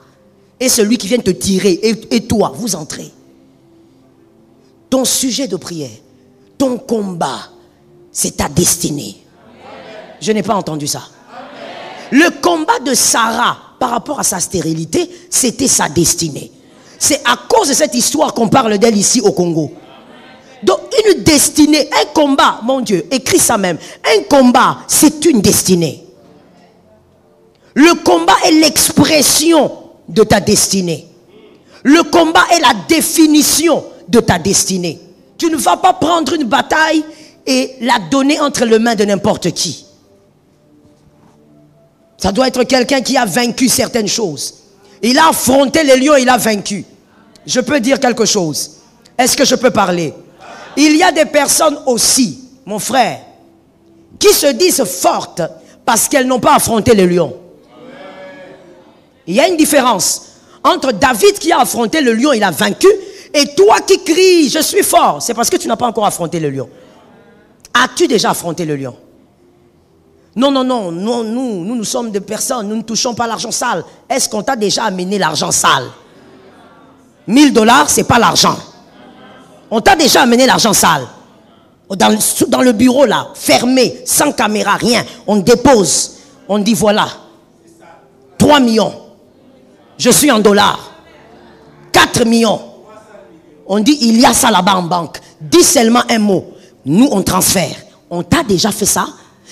Et celui qui vient te tirer, et toi, vous entrez. Ton sujet de prière, ton combat, c'est ta destinée. Je n'ai pas entendu ça. Le combat de Sarah par rapport à sa stérilité, c'était sa destinée. C'est à cause de cette histoire qu'on parle d'elle ici au Congo. Donc une destinée, un combat, mon Dieu, écris ça même. Un combat, c'est une destinée. Le combat est l'expression de ta destinée. Le combat est la définition de ta destinée. Tu ne vas pas prendre une bataille et la donner entre les mains de n'importe qui. Ça doit être quelqu'un qui a vaincu certaines choses. Il a affronté les lions, il a vaincu. Je peux dire quelque chose. Est-ce que je peux parler? Il y a des personnes aussi, mon frère, qui se disent fortes parce qu'elles n'ont pas affronté les lions. Il y a une différence entre David qui a affronté le lion, il a vaincu, et toi qui cries, je suis fort. C'est parce que tu n'as pas encore affronté le lion. As-tu déjà affronté le lion? Non, nous sommes des personnes, nous ne touchons pas l'argent sale. Est-ce qu'on t'a déjà amené l'argent sale? 1000 $, c'est pas l'argent. On t'a déjà amené l'argent sale. Dans le bureau là, fermé, sans caméra, rien. On dépose. On dit voilà. 3 millions. Je suis en dollars. 4 millions. On dit il y a ça là-bas en banque. Dis seulement un mot. Nous on transfère. On t'a déjà fait ça?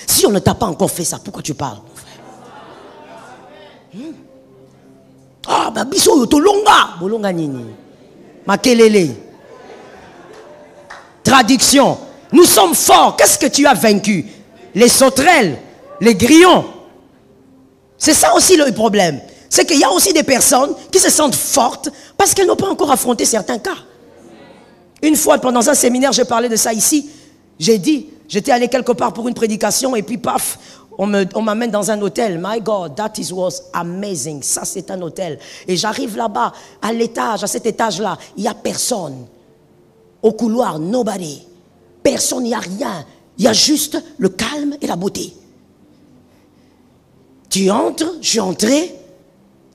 Si on ne t'a pas encore fait ça, pourquoi tu parles, mon frère? Ah, bah biso yo tolonga. Bolonga nini. Makelele. Traduction. Nous sommes forts. Qu'est-ce que tu as vaincu? Les sauterelles, les grillons. C'est ça aussi le problème. C'est qu'il y a aussi des personnes qui se sentent fortes parce qu'elles n'ont pas encore affronté certains cas. Une fois, pendant un séminaire, j'ai parlé de ça ici. J'ai dit, j'étais allé quelque part pour une prédication et puis paf, on m'amène dans un hôtel. My God, was amazing. Ça, c'est un hôtel. Et j'arrive là-bas, à l'étage, à cet étage-là, il n'y a personne. Au couloir, nobody. Personne, il n'y a rien. Il y a juste le calme et la beauté. Tu entres, je suis entré.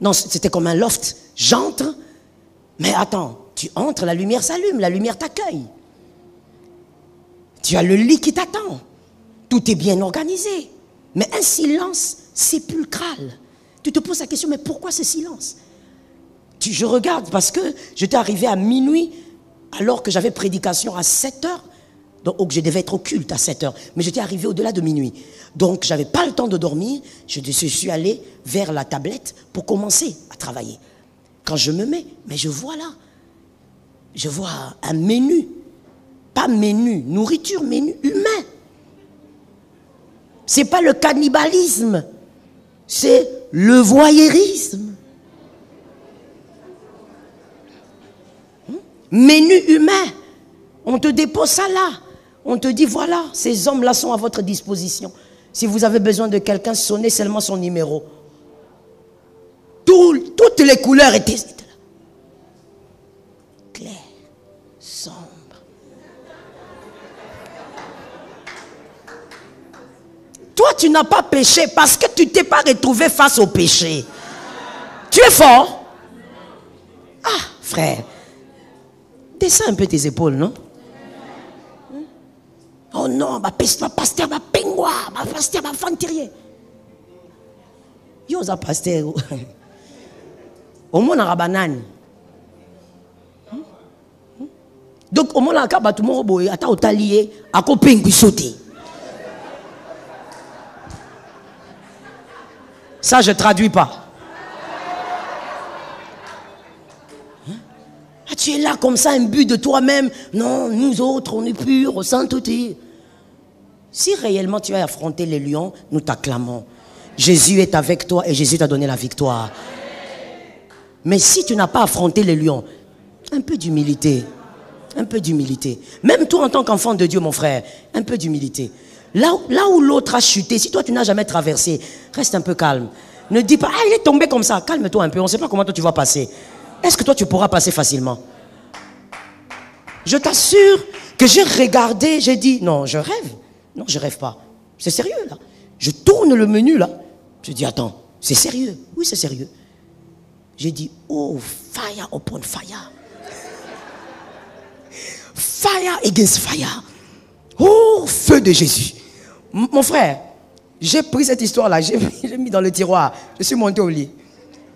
Non, c'était comme un loft. J'entre, mais attends, tu entres, la lumière s'allume, la lumière t'accueille. Tu as le lit qui t'attend. Tout est bien organisé. Mais un silence sépulcral. Tu te poses la question, mais pourquoi ce silence? Je regarde parce que j'étais arrivé à minuit alors que j'avais prédication à 7 heures. Donc je devais être au culte à 7 heures. Mais j'étais arrivé au-delà de minuit. Donc je n'avais pas le temps de dormir. Je suis allé vers la tablette pour commencer à travailler. Quand je me mets, mais je vois là. Je vois un menu. Pas menu, nourriture, menu humain. C'est pas le cannibalisme. C'est le voyeurisme. Menu humain. On te dépose ça là. On te dit voilà, ces hommes-là sont à votre disposition. Si vous avez besoin de quelqu'un, sonnez seulement son numéro. Toutes les couleurs étaient là. Clair, sombre. Toi, tu n'as pas péché parce que tu ne t'es pas retrouvé face au péché. Tu es fort? Ah, frère. Descends un peu tes épaules, non? Oh non, ma pasteur, ma pingwa, ma pasteur, ma fantirier. Yo, ça pasteur. Au moins, on a banane. Donc, au moins, on a un tout le monde, à ta otalier, à quoi pingui sauter. Ça, je ne traduis pas. Ah, tu es là comme ça, imbu de toi-même. Non, nous autres, on est purs, au sainteté. Si réellement tu as affronté les lions, nous t'acclamons. Jésus est avec toi et Jésus t'a donné la victoire. Mais si tu n'as pas affronté les lions, un peu d'humilité. Un peu d'humilité. Même toi en tant qu'enfant de Dieu, mon frère, un peu d'humilité. Là où l'autre a chuté, si toi tu n'as jamais traversé, reste un peu calme. Ne dis pas, ah, il est tombé comme ça. Calme-toi un peu, on ne sait pas comment toi tu vas passer. Est-ce que toi tu pourras passer facilement? Je t'assure que j'ai regardé, j'ai dit, non, je rêve. Non, je rêve pas. C'est sérieux là. Je tourne le menu là. Je dis, attends, c'est sérieux? Oui, c'est sérieux. J'ai dit, oh, fire upon fire. Fire against fire. Oh, feu de Jésus. Mon frère, j'ai pris cette histoire-là, j'ai mis dans le tiroir. Je suis monté au lit.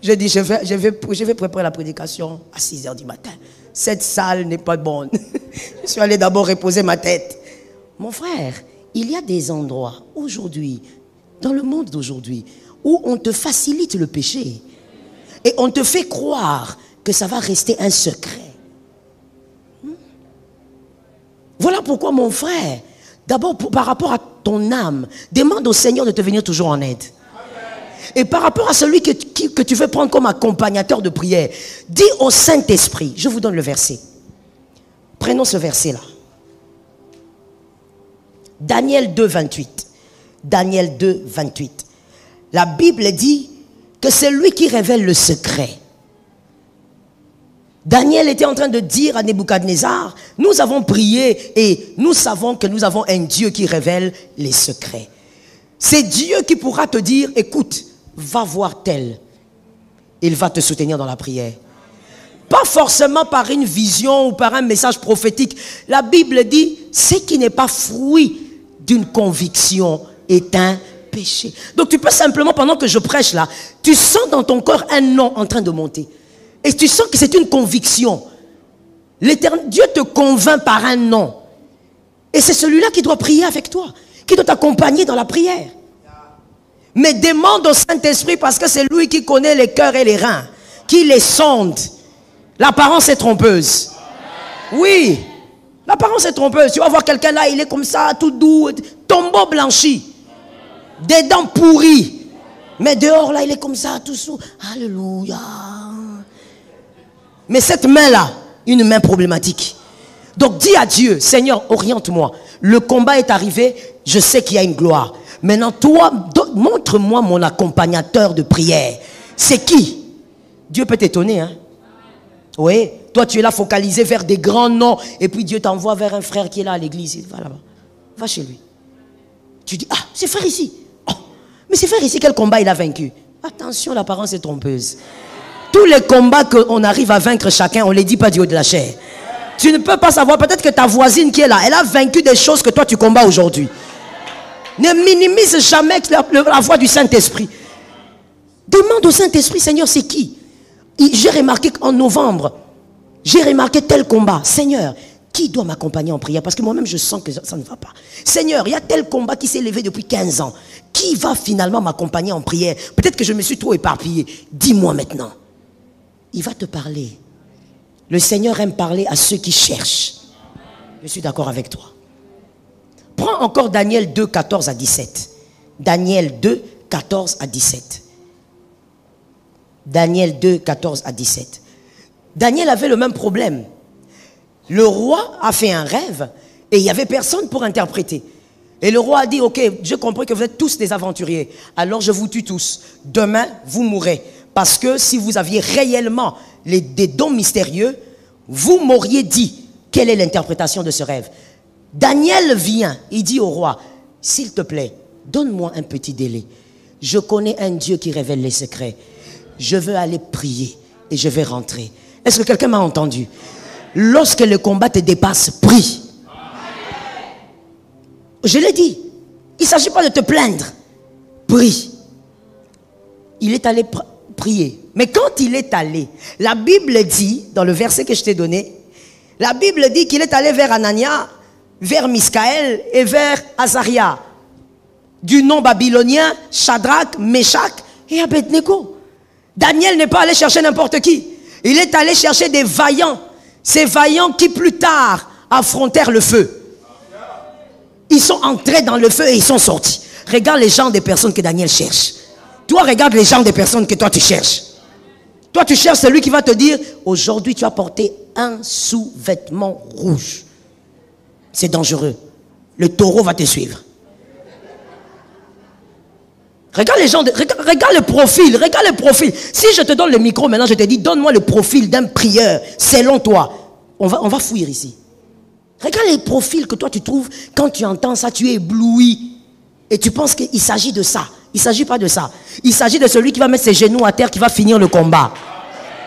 J'ai dit, je vais préparer la prédication à 6 h du matin. Cette salle n'est pas bonne. Je suis allé d'abord reposer ma tête. Mon frère, il y a des endroits aujourd'hui, dans le monde d'aujourd'hui, où on te facilite le péché. Et on te fait croire que ça va rester un secret. Voilà pourquoi, mon frère, d'abord par rapport à ton âme, demande au Seigneur de te venir toujours en aide. Et par rapport à celui que tu veux prendre comme accompagnateur de prière, dis au Saint-Esprit, je vous donne le verset. Prenons ce verset-là. Daniel 2, 28. Daniel 2, 28. La Bible dit que c'est lui qui révèle le secret. Daniel était en train de dire à Nebuchadnezzar, nous avons prié et nous savons que nous avons un Dieu qui révèle les secrets. C'est Dieu qui pourra te dire, écoute, va voir tel. Il va te soutenir dans la prière. Pas forcément par une vision ou par un message prophétique. La Bible dit, ce qui n'est pas fruit d'une conviction est un péché. Donc tu peux simplement, pendant que je prêche là, tu sens dans ton corps un nom en train de monter. Et tu sens que c'est une conviction. L'Éternel, Dieu te convainc par un nom. Et c'est celui-là qui doit prier avec toi, qui doit t'accompagner dans la prière. Mais demande au Saint-Esprit parce que c'est lui qui connaît les cœurs et les reins, qui les sonde. L'apparence est trompeuse. Oui, l'apparence est trompeuse. Tu vas voir quelqu'un là, il est comme ça, tout doux, tombeau blanchi, des dents pourries. Mais dehors là, il est comme ça, tout sous. Alléluia. Mais cette main-là, une main problématique. Donc dis à Dieu, Seigneur, oriente-moi. Le combat est arrivé, je sais qu'il y a une gloire. Maintenant, toi, montre-moi mon accompagnateur de prière. C'est qui? Dieu peut t'étonner, hein? Oui, toi tu es là focalisé vers des grands noms. Et puis Dieu t'envoie vers un frère qui est là à l'église. Va là-bas, va chez lui. Tu dis, ah, c'est frère ici. Oh, mais c'est frère ici, quel combat il a vaincu? Attention, l'apparence est trompeuse. Tous les combats qu'on arrive à vaincre chacun, on ne les dit pas du haut de la chair. Tu ne peux pas savoir, peut-être que ta voisine qui est là, elle a vaincu des choses que toi tu combats aujourd'hui. Ne minimise jamais la voix du Saint-Esprit. Demande au Saint-Esprit, Seigneur, c'est qui? J'ai remarqué qu'en novembre, j'ai remarqué tel combat. Seigneur, qui doit m'accompagner en prière? Parce que moi-même, je sens que ça ne va pas. Seigneur, il y a tel combat qui s'est levé depuis 15 ans. Qui va finalement m'accompagner en prière? Peut-être que je me suis trop éparpillé. Dis-moi maintenant. Il va te parler. Le Seigneur aime parler à ceux qui cherchent. Je suis d'accord avec toi. Prends encore Daniel 2, 14 à 17. Daniel 2, 14 à 17. Daniel 2, 14 à 17. Daniel avait le même problème. Le roi a fait un rêve et il n'y avait personne pour interpréter. Et le roi a dit, ok, je comprends que vous êtes tous des aventuriers. Alors je vous tue tous. Demain, vous mourrez. Parce que si vous aviez réellement des dons mystérieux, vous m'auriez dit quelle est l'interprétation de ce rêve. Daniel vient, il dit au roi, s'il te plaît, donne-moi un petit délai. Je connais un Dieu qui révèle les secrets. Je veux aller prier et je vais rentrer. Est-ce que quelqu'un m'a entendu? Lorsque le combat te dépasse, prie. Je l'ai dit. Il ne s'agit pas de te plaindre. Prie. Il est allé prier. Mais quand il est allé, la Bible dit, dans le verset que je t'ai donné, la Bible dit qu'il est allé vers Anania, vers Miskaël et vers Azaria. Du nom babylonien, Shadrach, Meshach et Abednego. Daniel n'est pas allé chercher n'importe qui. Il est allé chercher des vaillants. Ces vaillants qui plus tard affrontèrent le feu. Ils sont entrés dans le feu et ils sont sortis. Regarde les genres de personnes que Daniel cherche. Toi, regarde les genres de personnes que toi tu cherches. Toi, tu cherches celui qui va te dire, aujourd'hui tu as porté un sous-vêtement rouge. C'est dangereux. Le taureau va te suivre. Regarde les gens, regarde le profil, regarde le profil. Si je te donne le micro maintenant, je te dis, donne-moi le profil d'un prieur, selon toi. On va fuir ici. Regarde les profils que toi tu trouves, quand tu entends ça, tu es ébloui. Et tu penses qu'il s'agit de ça. Il ne s'agit pas de ça. Il s'agit de celui qui va mettre ses genoux à terre, qui va finir le combat.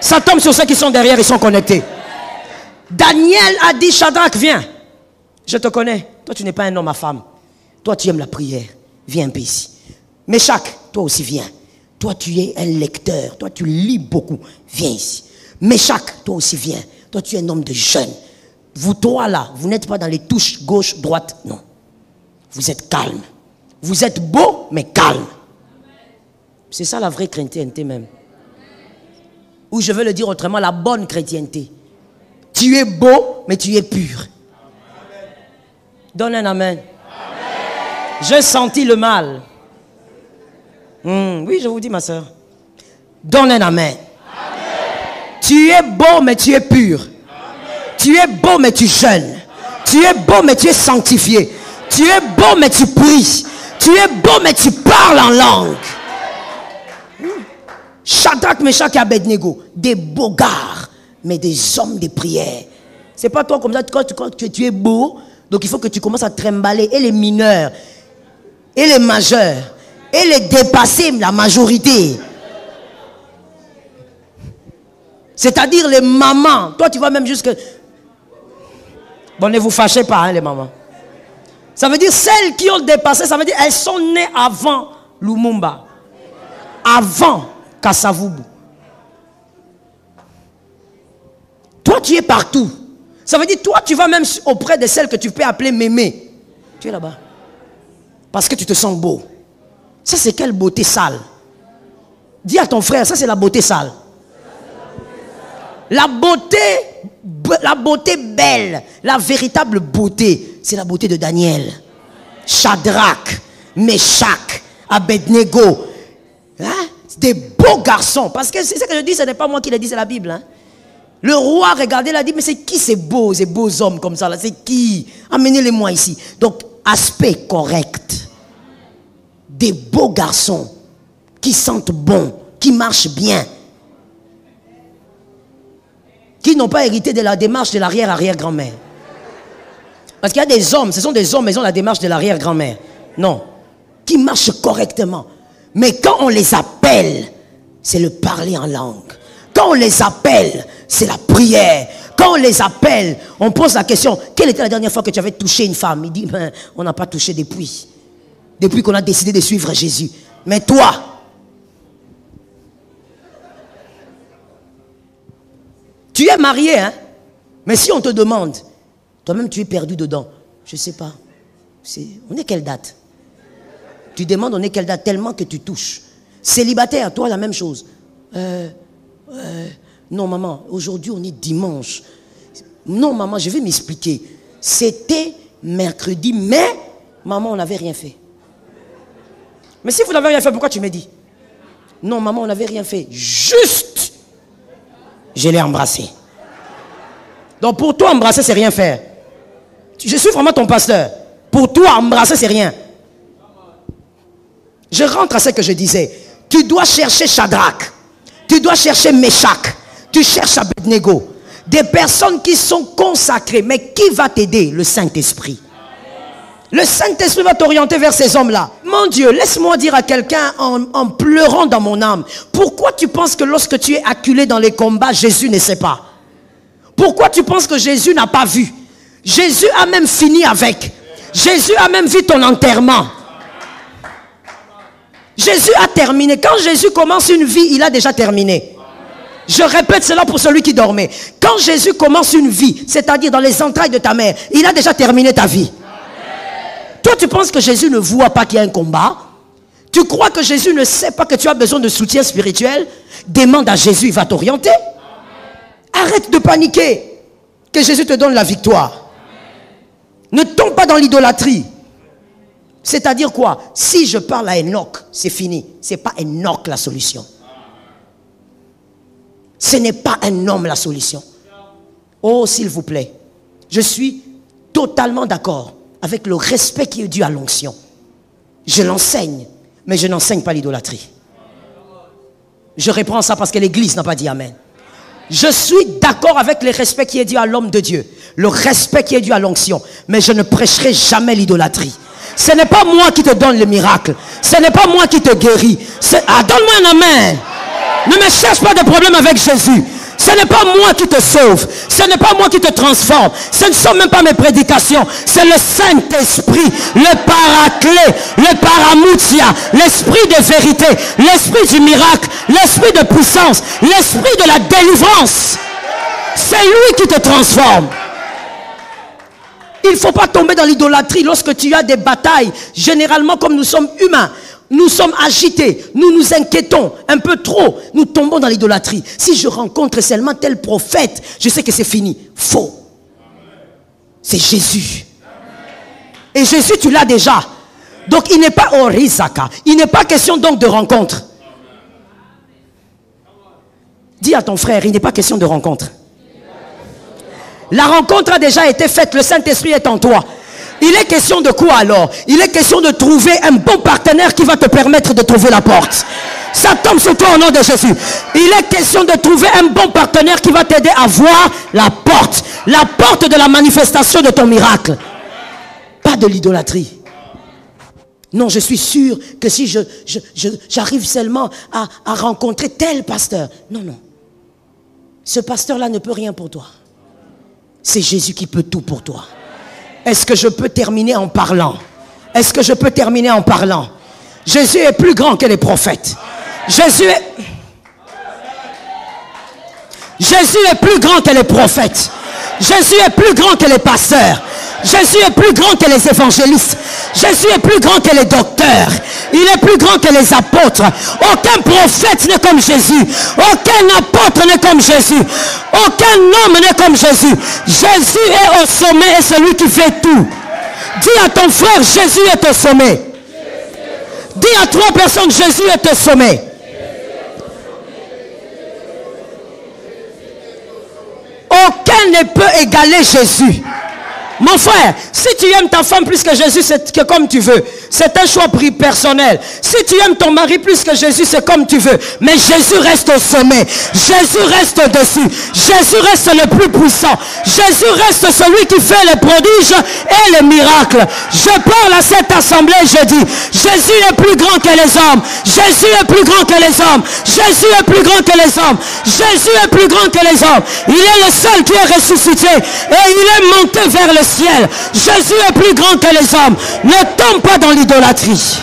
Ça tombe sur ceux qui sont derrière, ils sont connectés. Daniel a dit, Shadrach, viens. Je te connais. Toi, tu n'es pas un homme à femme. Toi, tu aimes la prière. Viens un peu ici. Meshach, toi aussi viens. Toi, tu es un lecteur. Toi, tu lis beaucoup. Viens ici. Meshach, toi aussi viens. Toi, tu es un homme de jeûne. Vous trois là, vous n'êtes pas dans les touches gauche, droite. Non. Vous êtes calme. Vous êtes beau, mais calme. C'est ça la vraie chrétienté même. Ou je veux le dire autrement, la bonne chrétienté. Tu es beau, mais tu es pur. Donne un amen. J'ai senti le mal. Oui, je vous dis, ma soeur. Donne un amen. Tu es beau, mais tu es pur. Amen. Tu es beau, mais tu jeûnes. Tu es beau, mais tu es sanctifié. Tu es beau, mais tu pries. Tu es beau, mais tu parles en langue. Shadrach, Meshach et Abednego, des beaux gars, mais des hommes de prière. C'est pas toi comme ça, quand tu es beau, donc il faut que tu commences à trimballer. Et les mineurs, et les majeurs, et les dépassés, la majorité. C'est-à-dire les mamans. Toi, tu vas même jusque... Bon, ne vous fâchez pas, hein, les mamans. Ça veut dire celles qui ont dépassé, ça veut dire elles sont nées avant Lumumba. Avant Kasavubu. Toi, tu es partout. Ça veut dire, toi, tu vas même auprès de celles que tu peux appeler mémé. Tu es là-bas. Parce que tu te sens beau. Ça, c'est quelle beauté sale. Dis à ton frère, ça, c'est la beauté sale. La beauté belle, la véritable beauté, c'est la beauté de Daniel. Shadrach, Meshach, Abednego. Hein? Des beaux garçons. Parce que c'est ce que je dis, ce n'est pas moi qui le dis, c'est la Bible. Hein? Le roi regardait, il a dit, mais c'est qui ces beaux hommes comme ça là? C'est qui? Amenez-les-moi ici. Donc, aspect correct. Des beaux garçons qui sentent bon, qui marchent bien. Qui n'ont pas hérité de la démarche de l'arrière-arrière-grand-mère. Parce qu'il y a des hommes, ce sont des hommes, mais ils ont la démarche de l'arrière-grand-mère. Non. Qui marchent correctement. Mais quand on les appelle, c'est le parler en langue. Quand on les appelle, c'est la prière. Quand on les appelle, on pose la question, quelle était la dernière fois que tu avais touché une femme? Il dit, ben, on n'a pas touché depuis. Depuis qu'on a décidé de suivre Jésus. Mais toi, tu es marié, hein? Mais si on te demande, toi-même tu es perdu dedans. Je ne sais pas. On est quelle date? Tu demandes on est quelle date tellement que tu touches. Célibataire, toi la même chose. Non maman, aujourd'hui on est dimanche. Non maman, je vais m'expliquer. C'était mercredi, mais maman on n'avait rien fait. Mais si vous n'avez rien fait, pourquoi tu me dis? Non maman on n'avait rien fait. Juste, je l'ai embrassé. Donc pour toi embrasser c'est rien faire. Je suis vraiment ton pasteur. Pour toi embrasser c'est rien. Je rentre à ce que je disais. Tu dois chercher Shadrach. Tu dois chercher Meshach. Tu cherches Abednego. Des personnes qui sont consacrées. Mais qui va t'aider? Le Saint-Esprit. Le Saint-Esprit va t'orienter vers ces hommes-là. Mon Dieu, laisse-moi dire à quelqu'un en pleurant dans mon âme, pourquoi tu penses que lorsque tu es acculé dans les combats, Jésus ne sait pas? Pourquoi tu penses que Jésus n'a pas vu? Jésus a même fini avec. Jésus a même vu ton enterrement. Jésus a terminé. Quand Jésus commence une vie, il a déjà terminé. Je répète cela pour celui qui dormait. Quand Jésus commence une vie, c'est-à-dire dans les entrailles de ta mère, il a déjà terminé ta vie. Toi, tu penses que Jésus ne voit pas qu'il y a un combat? Tu crois que Jésus ne sait pas que tu as besoin de soutien spirituel? Demande à Jésus, il va t'orienter. Arrête de paniquer. Que Jésus te donne la victoire. Ne tombe pas dans l'idolâtrie. C'est-à-dire quoi? Si je parle à Enoch, c'est fini. Ce n'est pas Enoch la solution. Ce n'est pas un homme la solution. Oh, s'il vous plaît. Je suis totalement d'accord avec le respect qui est dû à l'onction. Je l'enseigne, mais je n'enseigne pas l'idolâtrie. Je reprends ça parce que l'Église n'a pas dit Amen. Je suis d'accord avec le respect qui est dû à l'homme de Dieu. Le respect qui est dû à l'onction. Mais je ne prêcherai jamais l'idolâtrie. Ce n'est pas moi qui te donne le miracle. Ce n'est pas moi qui te guéris. Donne-moi un Amen. Ne me cherche pas de problème avec Jésus. Ce n'est pas moi qui te sauve. Ce n'est pas moi qui te transforme. Ce ne sont même pas mes prédications. C'est le Saint-Esprit, le Paraclet, le Paramoutia, l'Esprit de vérité, l'Esprit du miracle, l'Esprit de puissance, l'Esprit de la délivrance. C'est lui qui te transforme. Il ne faut pas tomber dans l'idolâtrie lorsque tu as des batailles. Généralement, comme nous sommes humains, nous sommes agités, nous nous inquiétons un peu trop, nous tombons dans l'idolâtrie. Si je rencontre seulement tel prophète, je sais que c'est fini. Faux. C'est Jésus. Et Jésus, tu l'as déjà. Donc il n'est pas Orizaka. Il n'est pas question donc de rencontre. Dis à ton frère, il n'est pas question de rencontre. La rencontre a déjà été faite, le Saint-Esprit est en toi. Il est question de quoi alors? Il est question de trouver un bon partenaire qui va te permettre de trouver la porte. Ça tombe sur toi au nom de Jésus. Il est question de trouver un bon partenaire qui va t'aider à voir la porte de la manifestation de ton miracle. Pas de l'idolâtrie. Non, je suis sûr que si j'arrive seulement à rencontrer tel pasteur. Non, non. Ce pasteur-là ne peut rien pour toi. C'est Jésus qui peut tout pour toi. Est-ce que je peux terminer en parlant? Est-ce que je peux terminer en parlant? Jésus est plus grand que les prophètes. Jésus est plus grand que les prophètes. Jésus est plus grand que les pasteurs. Jésus est plus grand que les évangélistes. Jésus est plus grand que les docteurs. Il est plus grand que les apôtres. Aucun prophète n'est comme Jésus. Aucun apôtre n'est comme Jésus. Aucun homme n'est comme Jésus. Jésus est au sommet et c'est lui qui fait tout. Dis à ton frère, Jésus est au sommet. Dis à 3 personnes, Jésus est au sommet. Aucun ne peut égaler Jésus. Mon frère, si tu aimes ta femme plus que Jésus, c'est que comme tu veux. C'est un choix personnel. Si tu aimes ton mari plus que Jésus, c'est comme tu veux. Mais Jésus reste au sommet. Jésus reste au-dessus. Jésus reste le plus puissant. Jésus reste celui qui fait les prodiges et les miracles. Je parle à cette assemblée, je dis, Jésus est plus grand que les hommes. Jésus est plus grand que les hommes. Jésus est plus grand que les hommes. Jésus est plus grand que les hommes. Il est le seul qui est ressuscité. Et il est monté vers le ciel. Jésus est plus grand que les hommes. Ne tombe pas dans l'idolâtrie.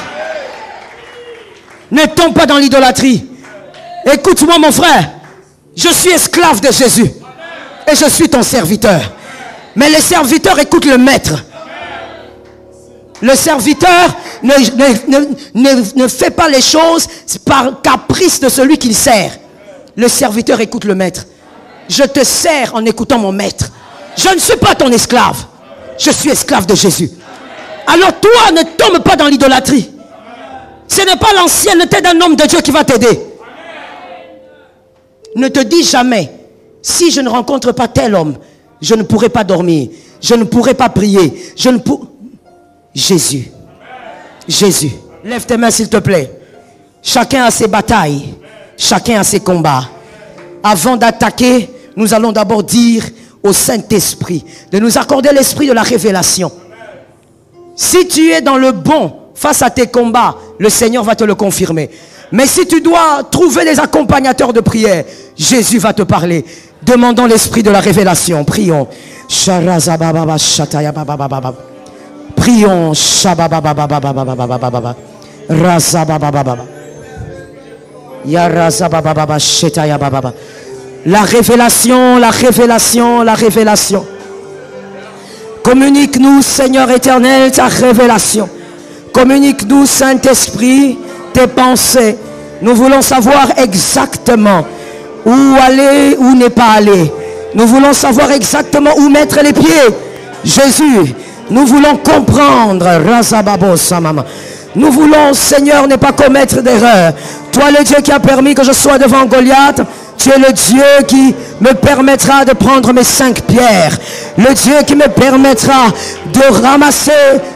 Ne tombe pas dans l'idolâtrie. Écoute-moi mon frère. Je suis esclave de Jésus. Et je suis ton serviteur. Mais le serviteur écoute le maître. Le serviteur ne fait pas les choses par caprice de celui qu'il sert. Le serviteur écoute le maître. Je te sers en écoutant mon maître. Je ne suis pas ton esclave. Je suis esclave de Jésus. Alors toi, ne tombe pas dans l'idolâtrie. Ce n'est pas l'ancienneté d'un homme de Dieu qui va t'aider. Ne te dis jamais, si je ne rencontre pas tel homme, je ne pourrai pas dormir. Je ne pourrai pas prier. Jésus. Jésus. Lève tes mains s'il te plaît. Chacun a ses batailles. Chacun a ses combats. Avant d'attaquer, nous allons d'abord dire au Saint-Esprit de nous accorder l'esprit de la révélation. Si tu es dans le bon face à tes combats, le Seigneur va te le confirmer. Mais si tu dois trouver des accompagnateurs de prière, Jésus va te parler. Demandons l'esprit de la révélation. Prions. Prions. La révélation, la révélation, la révélation. Communique-nous, Seigneur éternel, ta révélation. Communique-nous, Saint-Esprit, tes pensées. Nous voulons savoir exactement où aller, où n'est pas aller. Nous voulons savoir exactement où mettre les pieds. Jésus, nous voulons comprendre. Nous voulons, Seigneur, ne pas commettre d'erreur. Toi, le Dieu qui a permis que je sois devant Goliath, tu es le Dieu qui me permettra de prendre mes 5 pierres. Le Dieu qui me permettra de ramasser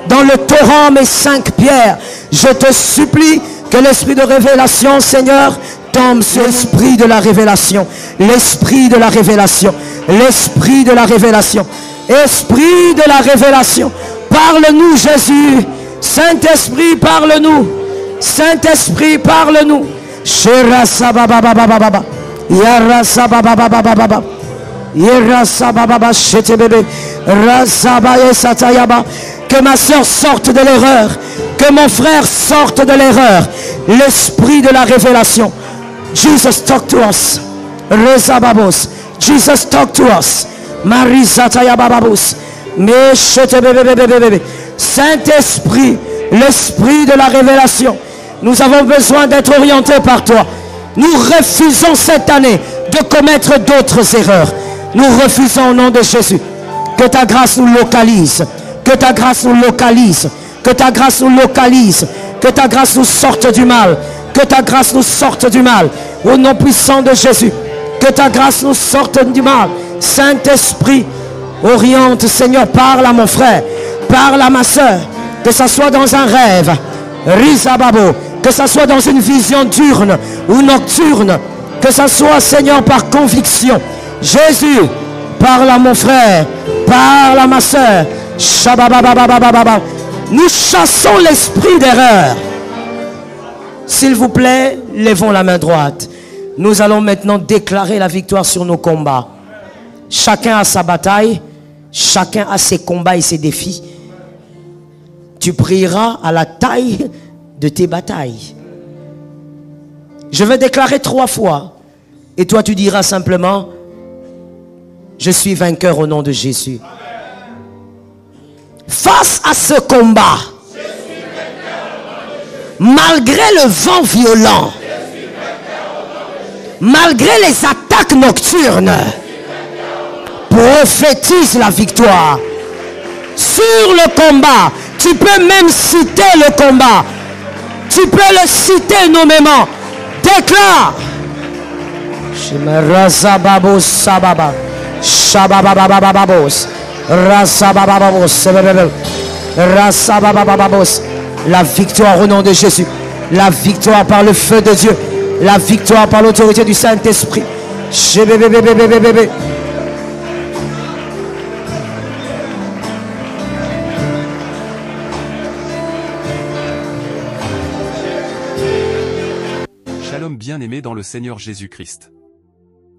dans le torrent mes 5 pierres. Je te supplie que l'esprit de révélation, Seigneur, tombe sur l'esprit de la révélation. L'esprit de la révélation. L'esprit de la révélation. Esprit de la révélation. Parle-nous, Jésus. Saint-Esprit, parle-nous. Saint-Esprit, parle-nous. Que ma soeur sorte de l'erreur. Que mon frère sorte de l'erreur. L'esprit de la révélation. Jesus, talk to us. Jesus, talk to us. Saint-Esprit, l'esprit de la révélation. Nous avons besoin d'être orientés par toi. Nous refusons cette année de commettre d'autres erreurs. Nous refusons au nom de Jésus. Que ta grâce nous localise. Que ta grâce nous localise. Que ta grâce nous localise. Que ta grâce nous sorte du mal. Que ta grâce nous sorte du mal. Au nom puissant de Jésus. Que ta grâce nous sorte du mal. Saint-Esprit, oriente, Seigneur, parle à mon frère. Parle à ma soeur. Que ça soit dans un rêve. Rizababo. Que ça soit dans une vision diurne ou nocturne. Que ça soit, Seigneur, par conviction. Jésus, parle à mon frère. Parle à ma soeur. Nous chassons l'esprit d'erreur. S'il vous plaît, levons la main droite. Nous allons maintenant déclarer la victoire sur nos combats. Chacun a sa bataille. Chacun a ses combats et ses défis. Tu prieras à la taille de tes batailles. Je vais déclarer 3 fois. Et toi tu diras simplement: je suis vainqueur au nom de Jésus. Face à ce combat, malgré le vent violent, malgré les attaques nocturnes, prophétise la victoire. Sur le combat, tu peux même citer le combat. Tu peux le citer nommément. Déclare. La victoire au nom de Jésus. La victoire par le feu de Dieu. La victoire par l'autorité du Saint-Esprit. Shalom bien-aimés dans le Seigneur Jésus-Christ.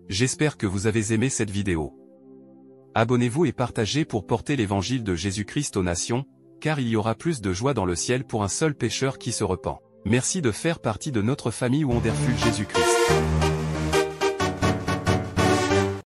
J'espère que vous avez aimé cette vidéo. Abonnez-vous et partagez pour porter l'évangile de Jésus-Christ aux nations, car il y aura plus de joie dans le ciel pour un seul pécheur qui se repent. Merci de faire partie de notre famille Wonderful Jésus-Christ.